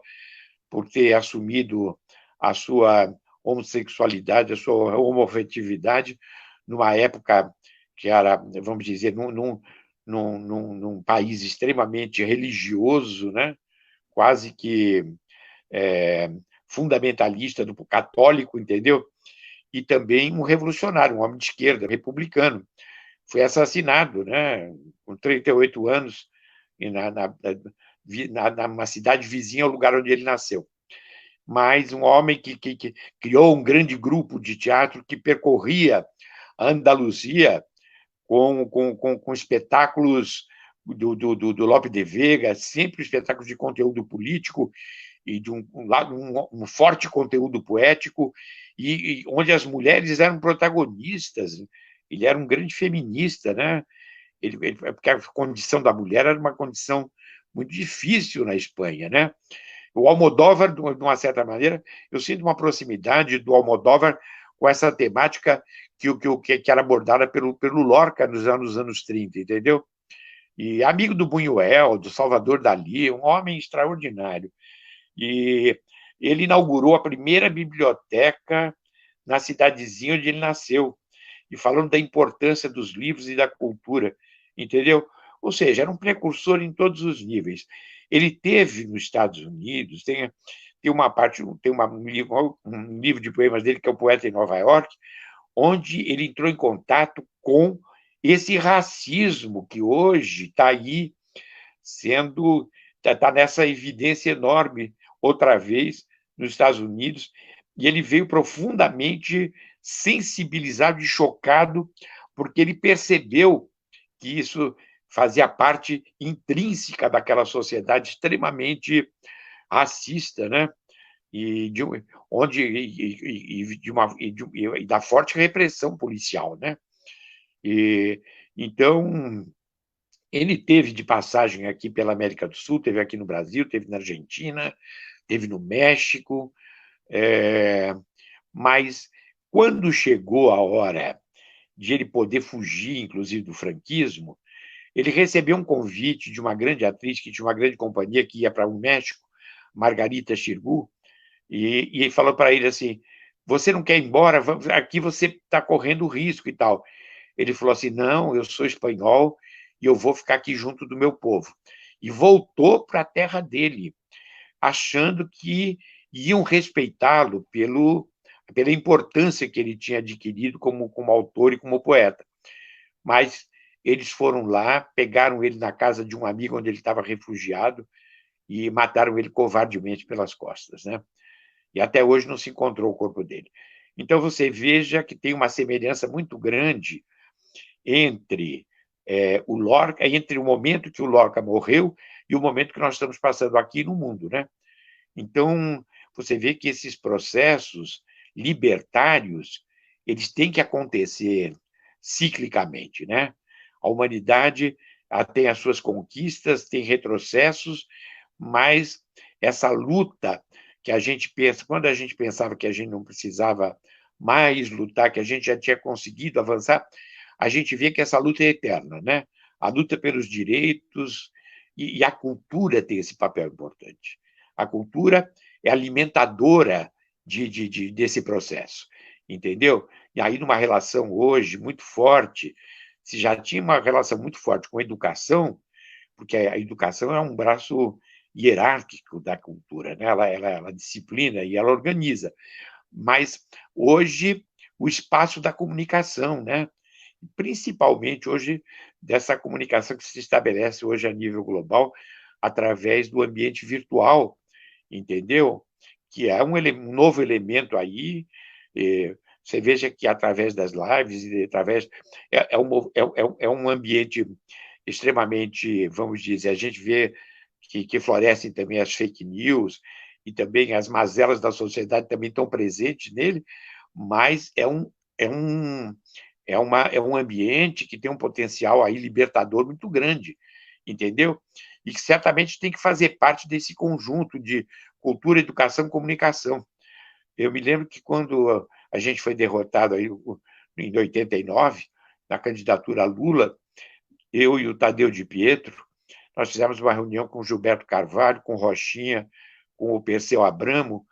por ter assumido a sua homossexualidade, a sua homoafetividade, numa época que era, vamos dizer, num país extremamente religioso, né? Quase que fundamentalista, católico, entendeu? E também um revolucionário, um homem de esquerda, republicano. Foi assassinado, né? Com 38 anos, numa cidade vizinha ao lugar onde ele nasceu. Mas um homem que criou um grande grupo de teatro que percorria a Andaluzia com espetáculos do Lope de Vega, sempre espetáculos de conteúdo político e de um forte conteúdo poético, e onde as mulheres eram protagonistas. Ele era um grande feminista, né? Porque a condição da mulher era uma condição muito difícil na Espanha, né? O Almodóvar, de uma certa maneira, eu sinto uma proximidade do Almodóvar com essa temática que era abordada pelo Lorca nos anos 30, entendeu? E amigo do Buñuel, do Salvador Dalí, um homem extraordinário. E ele inaugurou a primeira biblioteca na cidadezinha onde ele nasceu, e falando da importância dos livros e da cultura, entendeu? Ou seja, era um precursor em todos os níveis. Ele teve nos Estados Unidos, tem um livro de poemas dele, que é O Poeta em Nova York, onde ele entrou em contato com esse racismo que hoje está aí está nessa evidência enorme. outra vez nos Estados Unidos, e ele veio profundamente sensibilizado e chocado, porque ele percebeu que isso fazia parte intrínseca daquela sociedade extremamente racista, né? E de, onde e da forte repressão policial, né? E então ele teve de passagem aqui pela América do Sul, teve aqui no Brasil, teve na Argentina, teve no México, mas quando chegou a hora de ele poder fugir, inclusive, do franquismo, ele recebeu um convite de uma grande atriz que tinha uma grande companhia que ia para o México, Margarita Xirgu, e falou para ele assim: você não quer ir embora? Aqui você está correndo risco e tal. Ele falou assim: não, eu sou espanhol e eu vou ficar aqui junto do meu povo. E voltou para a terra dele, achando que iam respeitá-lo pela importância que ele tinha adquirido como autor e como poeta. Mas eles foram lá, pegaram ele na casa de um amigo onde ele estava refugiado e mataram ele covardemente pelas costas, né? E até hoje não se encontrou o corpo dele. Então você veja que tem uma semelhança muito grande entre o Lorca, entre o momento que o Lorca morreu e o momento que nós estamos passando aqui no mundo, né? Então você vê que esses processos libertários eles têm que acontecer ciclicamente, né? A humanidade tem as suas conquistas, tem retrocessos, mas essa luta que a gente pensa, quando a gente pensava que a gente não precisava mais lutar, que a gente já tinha conseguido avançar, a gente vê que essa luta é eterna, né? A luta pelos direitos e a cultura tem esse papel importante. A cultura é alimentadora desse processo, entendeu? E aí, numa relação hoje muito forte, se já tinha uma relação muito forte com a educação, porque a educação é um braço hierárquico da cultura, né? Ela disciplina e ela organiza. Mas hoje o espaço da comunicação, né? Principalmente hoje dessa comunicação que se estabelece hoje a nível global através do ambiente virtual, entendeu? Que é um novo elemento aí. Você veja que através das lives e através é um ambiente extremamente, vamos dizer, a gente vê que florescem também as fake news e também as mazelas da sociedade também estão presentes nele, mas é um ambiente que tem um potencial aí libertador muito grande, entendeu? E que certamente tem que fazer parte desse conjunto de cultura, educação e comunicação. Eu me lembro que quando a gente foi derrotado aí em 89, na candidatura a Lula, eu e o Tadeu de Pietro, nós fizemos uma reunião com o Gilberto Carvalho, com o Rochinha, com o Perseu Abramo,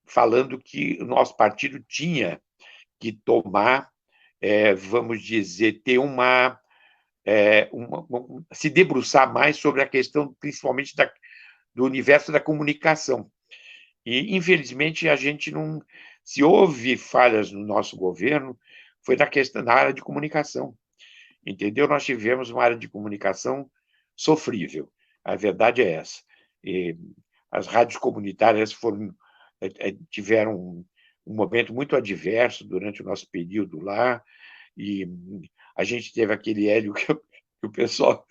falando que o nosso partido tinha que tomar, vamos dizer, ter se debruçar mais sobre a questão, principalmente, do universo da comunicação. E, infelizmente, a gente não... Se houve falhas no nosso governo, foi na área de comunicação, entendeu? Nós tivemos uma área de comunicação sofrível, a verdade é essa. E as rádios comunitárias tiveram um momento muito adverso durante o nosso período lá, e a gente teve aquele Hélio que o pessoal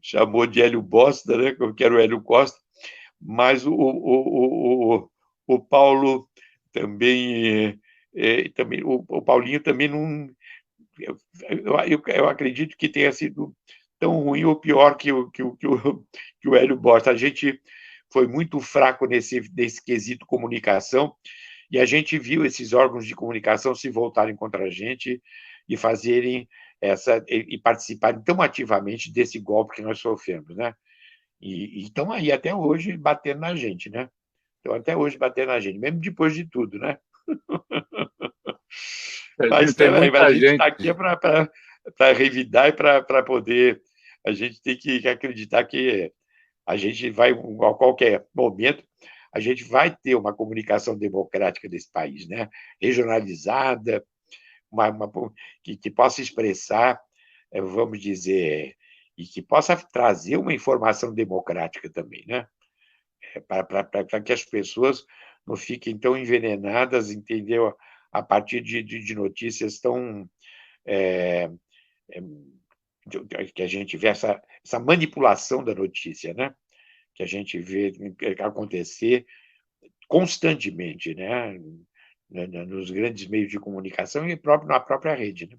chamou de Hélio Bosta, né? Que era o Hélio Costa, mas o Paulo também, o Paulinho também não... Eu acredito que tenha sido tão ruim ou pior que o Hélio Bosta. A gente foi muito fraco nesse quesito comunicação, e a gente viu esses órgãos de comunicação se voltarem contra a gente e fazerem e participarem tão ativamente desse golpe que nós sofremos, né? E estão aí até hoje batendo na gente, né? Estão até hoje batendo na gente, mesmo depois de tudo, né? Mas tem a muita gente está gente. aqui para revidar e para poder... A gente tem que acreditar que a gente vai, a qualquer momento, a gente vai ter uma comunicação democrática desse país, né? Regionalizada, que possa expressar, vamos dizer, e que possa trazer uma informação democrática também, né? para que as pessoas não fiquem tão envenenadas, entendeu? A partir de notícias tão... que a gente vê essa manipulação da notícia, né? Que a gente vê acontecer constantemente, né? Nos grandes meios de comunicação e na própria rede, né?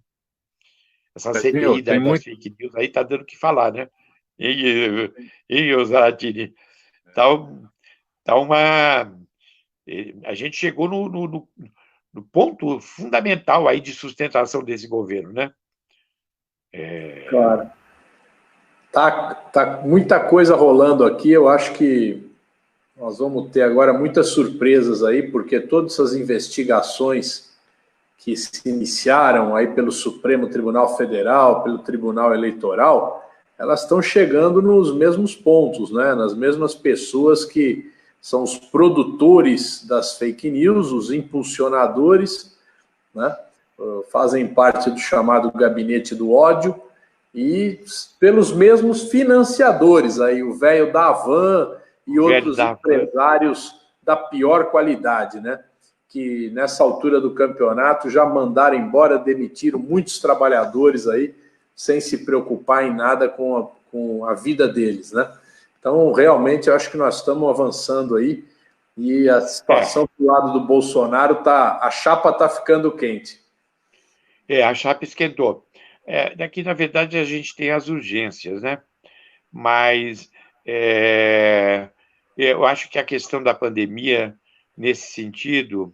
Essa CPI das fake news aí está dando o que falar, né? E Zaratini, tá uma... A gente chegou no ponto fundamental aí de sustentação desse governo, né? Claro. Tá muita coisa rolando aqui. Eu acho que nós vamos ter agora muitas surpresas aí, porque todas essas investigações que se iniciaram aí pelo Supremo Tribunal Federal, pelo Tribunal Eleitoral, elas estão chegando nos mesmos pontos, né? Nas mesmas pessoas que são os produtores das fake news, os impulsionadores, né? Fazem parte do chamado gabinete do ódio, e pelos mesmos financiadores, aí, o velho da Havan e outros empresários da pior qualidade, né? Que nessa altura do campeonato já mandaram embora, demitiram muitos trabalhadores aí, sem se preocupar em nada com a vida deles, né? Então, realmente, eu acho que nós estamos avançando aí, e a situação do lado do Bolsonaro, a chapa está ficando quente. A chapa esquentou. Daqui, na verdade, a gente tem as urgências, né? Mas eu acho que a questão da pandemia, nesse sentido,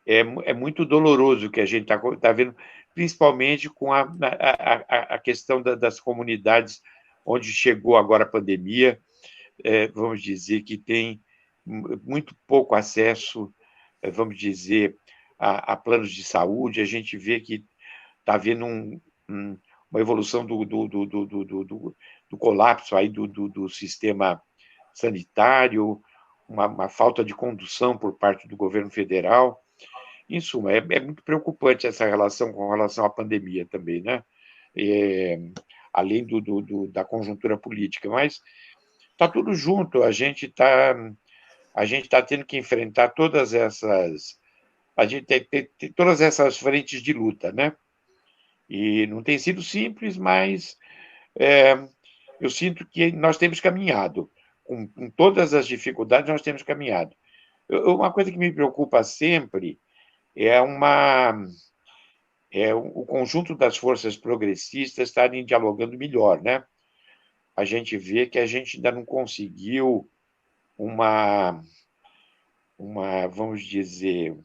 é muito doloroso o que a gente está vendo, principalmente com a questão das comunidades onde chegou agora a pandemia. Vamos dizer que tem muito pouco acesso, vamos dizer, a planos de saúde. A gente vê que está havendo uma evolução do colapso aí do sistema sanitário, uma falta de condução por parte do governo federal. Em suma, é muito preocupante essa relação com relação à pandemia também, né? Além da conjuntura política, mas está tudo junto. A gente está tendo que enfrentar todas essas... A gente tem todas essas frentes de luta, né? E não tem sido simples, mas eu sinto que nós temos caminhado. Com todas as dificuldades, nós temos caminhado. Uma coisa que me preocupa sempre é o conjunto das forças progressistas estarem dialogando melhor, né? A gente vê que a gente ainda não conseguiu vamos dizer,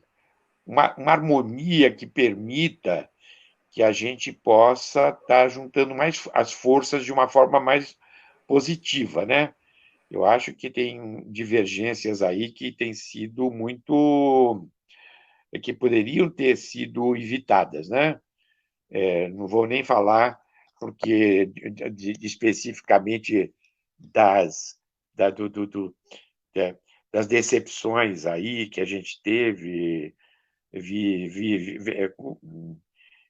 uma harmonia que permita que a gente possa estar juntando mais as forças de uma forma mais positiva, né? Eu acho que tem divergências aí que têm sido que poderiam ter sido evitadas, né? Não vou nem falar porque especificamente das decepções aí que a gente teve.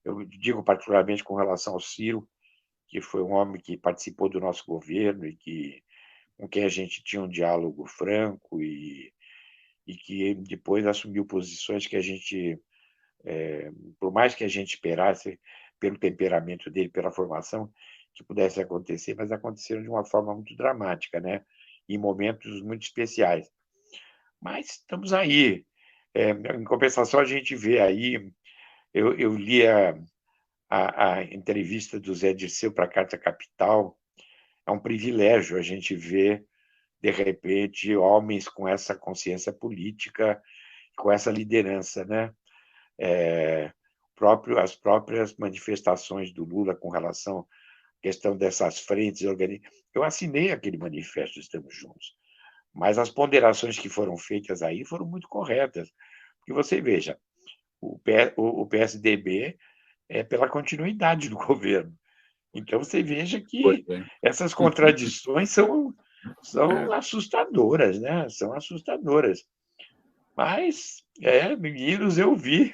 Eu digo particularmente com relação ao Ciro, que foi um homem que participou do nosso governo e com quem a gente tinha um diálogo franco e que depois assumiu posições que a gente, por mais que a gente esperasse, pelo temperamento dele, pela formação, que pudesse acontecer, mas aconteceram de uma forma muito dramática, né? Em momentos muito especiais. Mas estamos aí. Em compensação, a gente vê aí... Eu li a entrevista do Zé Dirceu para a Carta Capital. É um privilégio a gente ver, de repente, homens com essa consciência política, com essa liderança, né? As próprias manifestações do Lula com relação à questão dessas frentes organizadas. Eu assinei aquele manifesto, Estamos Juntos, mas as ponderações que foram feitas aí foram muito corretas. Porque você veja, o PSDB é pela continuidade do governo. Então, você veja que essas contradições são assustadoras, né? São assustadoras. Mas, meninos, eu vi.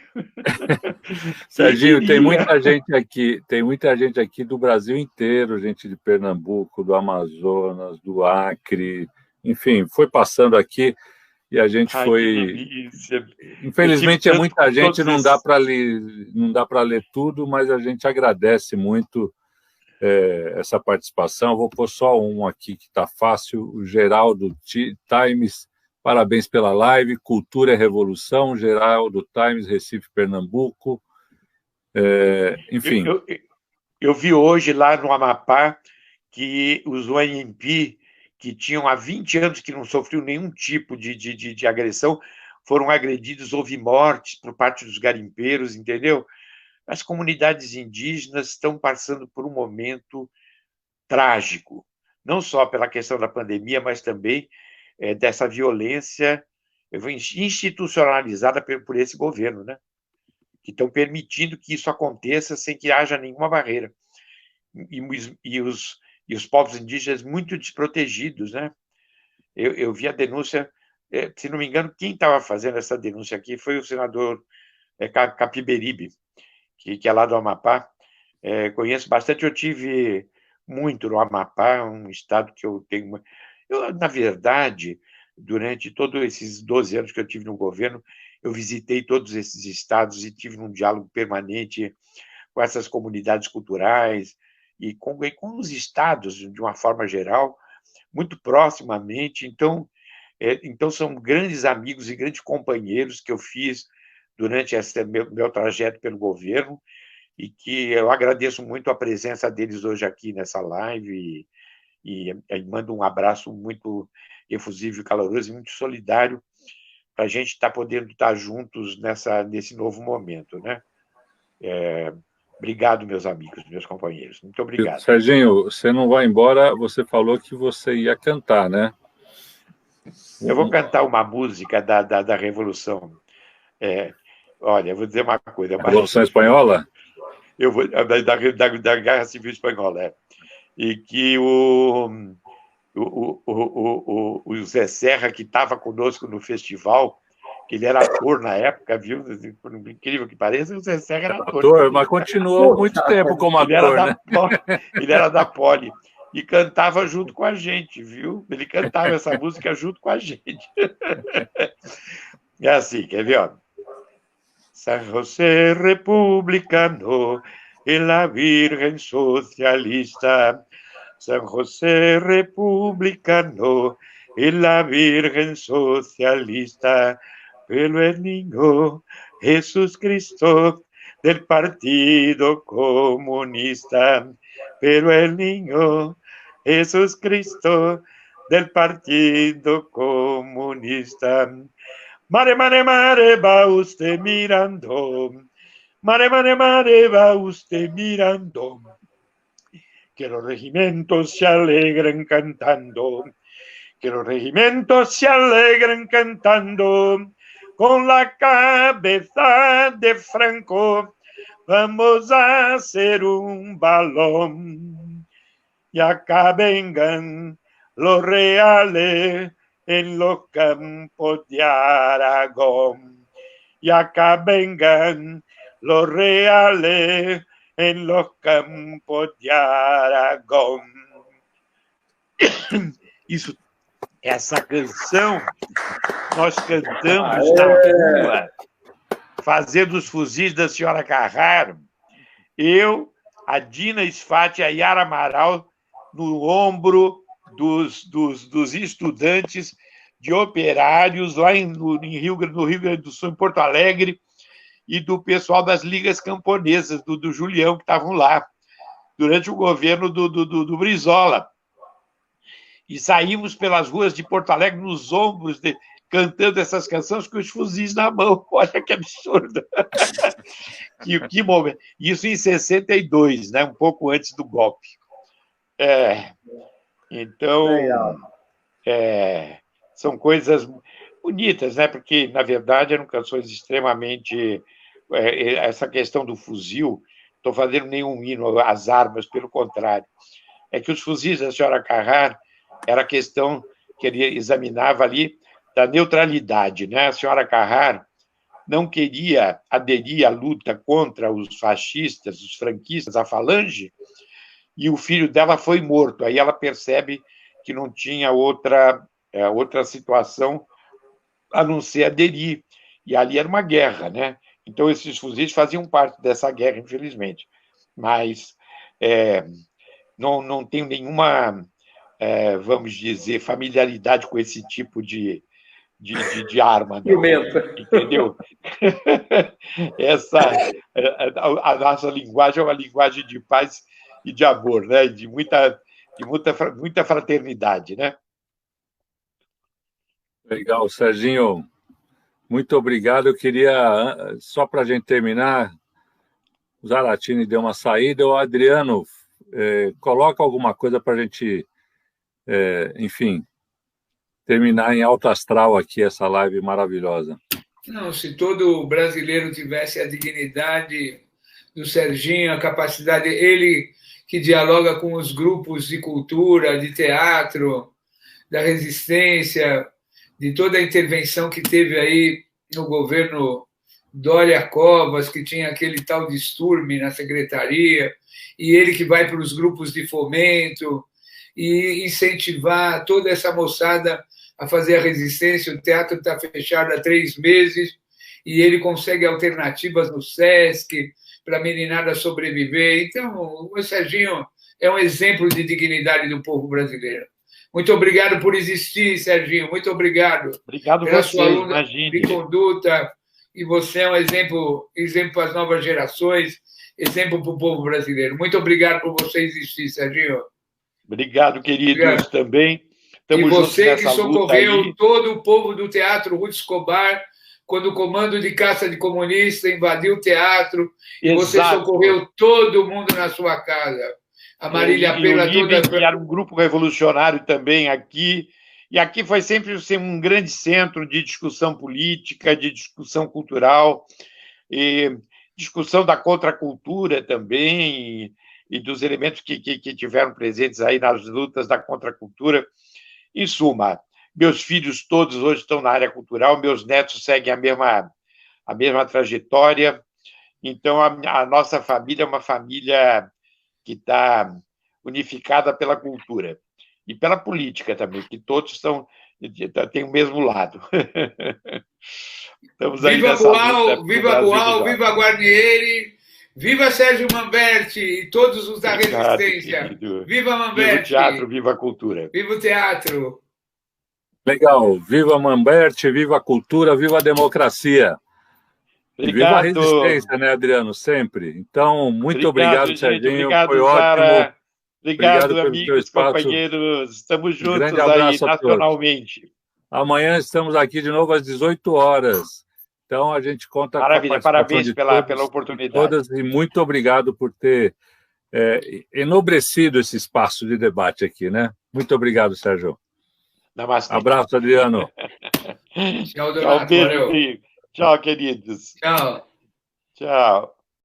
Serginho, tem muita gente aqui do Brasil inteiro, gente de Pernambuco, do Amazonas, do Acre, enfim, foi passando aqui e a gente foi... Infelizmente, é muita gente, não dá para ler tudo, mas a gente agradece muito essa participação. Vou pôr só um aqui que está fácil, o Geraldo Times, parabéns pela live, Cultura é Revolução, Geraldo Times, Recife, Pernambuco. Enfim. Eu vi hoje lá no Amapá que os ONP, que tinham há 20 anos que não sofriam nenhum tipo de agressão, foram agredidos, houve mortes por parte dos garimpeiros, entendeu? As comunidades indígenas estão passando por um momento trágico, não só pela questão da pandemia, mas também dessa violência institucionalizada por esse governo, né? Que estão permitindo que isso aconteça sem que haja nenhuma barreira. E os povos indígenas muito desprotegidos, né? Eu vi a denúncia, se não me engano, quem estava fazendo essa denúncia aqui foi o senador Capiberibe, que é lá do Amapá. Conheço bastante, eu tive muito no Amapá, um estado que eu tenho... na verdade, durante todos esses 12 anos que eu tive no governo, eu visitei todos esses estados e tive um diálogo permanente com essas comunidades culturais e com os estados, de uma forma geral, muito proximamente. Então, são grandes amigos e grandes companheiros que eu fiz durante esse meu trajeto pelo governo e que eu agradeço muito a presença deles hoje aqui nessa live e mando um abraço muito efusivo e caloroso e muito solidário para a gente estar podendo estar juntos nesse novo momento, né? Obrigado, meus amigos, meus companheiros. Muito obrigado. Serginho, você não vai embora, você falou que você ia cantar, né? Eu vou cantar uma música da Revolução. Olha, eu vou dizer uma coisa. Revolução Espanhola? Da Guerra Civil Espanhola, E que o Zé Serra, que estava conosco no festival, que ele era ator na época, viu? Por incrível que pareça, o Zé Serra era ator. Mas continuou muito tempo como ator, né? Ele era da Poli e cantava junto com a gente, viu? Ele cantava essa música junto com a gente. É assim, quer ver? Ó. San José republicano e la Virgen socialista. San José republicano y la Virgen socialista, pero el niño Jesús Cristo del Partido Comunista, pero el niño Jesús Cristo del Partido Comunista. Mare, mare, mare, va usted mirando, mare, mare, mare, va usted mirando, que los regimientos se alegren cantando, que los regimientos se alegren cantando, con la cabeza de Franco vamos a hacer un balón, y acá vengan los reales en los campos de Aragón, y acá vengan los reales en los campos de Aragón. Isso, essa canção nós cantamos na rua, fazendo os fuzis da senhora Carraro, eu, a Dina Sfati e a Yara Amaral no ombro dos estudantes de operários lá no Rio Grande do Sul, em Porto Alegre, e do pessoal das ligas camponesas, do Julião, que estavam lá, durante o governo do Brizola. E saímos pelas ruas de Porto Alegre nos ombros, cantando essas canções com os fuzis na mão. Olha que absurdo! que momento! Isso em 62, né? Um pouco antes do golpe. Então, são coisas bonitas, né? Porque, na verdade, eram canções extremamente... essa questão do fuzil, estou fazendo nenhum hino às armas, pelo contrário. É que os fuzis da senhora Carraro era a questão que ele examinava ali da neutralidade, né? A senhora Carraro não queria aderir à luta contra os fascistas, os franquistas, a Falange, e o filho dela foi morto. Aí ela percebe que não tinha outra outra situação a não ser aderir. E ali era uma guerra, né? Então, esses fuzis faziam parte dessa guerra, infelizmente. Mas não tenho nenhuma, vamos dizer, familiaridade com esse tipo de arma, não, entendeu? A nossa linguagem é uma linguagem de paz e de amor, né? De muita fraternidade, né? Legal, Serginho. Muito obrigado. Eu queria, só para a gente terminar, o Zaratini deu uma saída. O Adriano, coloca alguma coisa para a gente, enfim, terminar em alto astral aqui essa live maravilhosa. Não, se todo brasileiro tivesse a dignidade do Serginho, a capacidade, ele que dialoga com os grupos de cultura, de teatro, da resistência, de toda a intervenção que teve aí no governo Dória Covas, que tinha aquele tal distúrbio na secretaria, e ele que vai para os grupos de fomento e incentivar toda essa moçada a fazer a resistência. O teatro está fechado há 3 meses e ele consegue alternativas no SESC para a meninada sobreviver. Então, o Serginho é um exemplo de dignidade do povo brasileiro. Muito obrigado por existir, Serginho. Muito obrigado. Obrigado pela você, sua luta imagine. de conduta. E você é um exemplo para as novas gerações, exemplo para o povo brasileiro. Muito obrigado por você existir, Serginho. Obrigado, queridos, obrigado. Também. E você que socorreu todo o povo do Teatro Ruth Escobar, quando o comando de caça de comunista invadiu o teatro, e você socorreu todo mundo na sua casa. A Marília Pela toda... que era um grupo revolucionário também aqui, e aqui foi sempre um grande centro de discussão política, de discussão cultural, e discussão da contracultura também, e dos elementos que tiveram presentes aí nas lutas da contracultura. Em suma, meus filhos todos hoje estão na área cultural, meus netos seguem a mesma trajetória, então a nossa família é uma família que está unificada pela cultura e pela política também, que todos têm o mesmo lado. Estamos aí viva Boal, viva Boal, viva Guarnieri, viva Sérgio Manberti e todos os da resistência. Querido. Viva Manberti. Viva o teatro, viva a cultura. Viva o teatro. Legal. Viva Manberti, viva a cultura, viva a democracia. E viva a resistência, né, Adriano? Sempre. Então, muito obrigado Serginho. Obrigado, foi Sara. ótimo. Obrigado, amigos, companheiros. Estamos juntos aí, nacionalmente. Amanhã estamos aqui de novo às 18 horas. Então, a gente conta Maravilha, com a parabéns pela oportunidade. Todas, e muito obrigado por ter enobrecido esse espaço de debate aqui, né? Muito obrigado, Sérgio. Namastê. Abraço, Adriano. Tchau, Donato. Tchau, queridos. Tchau. Tchau.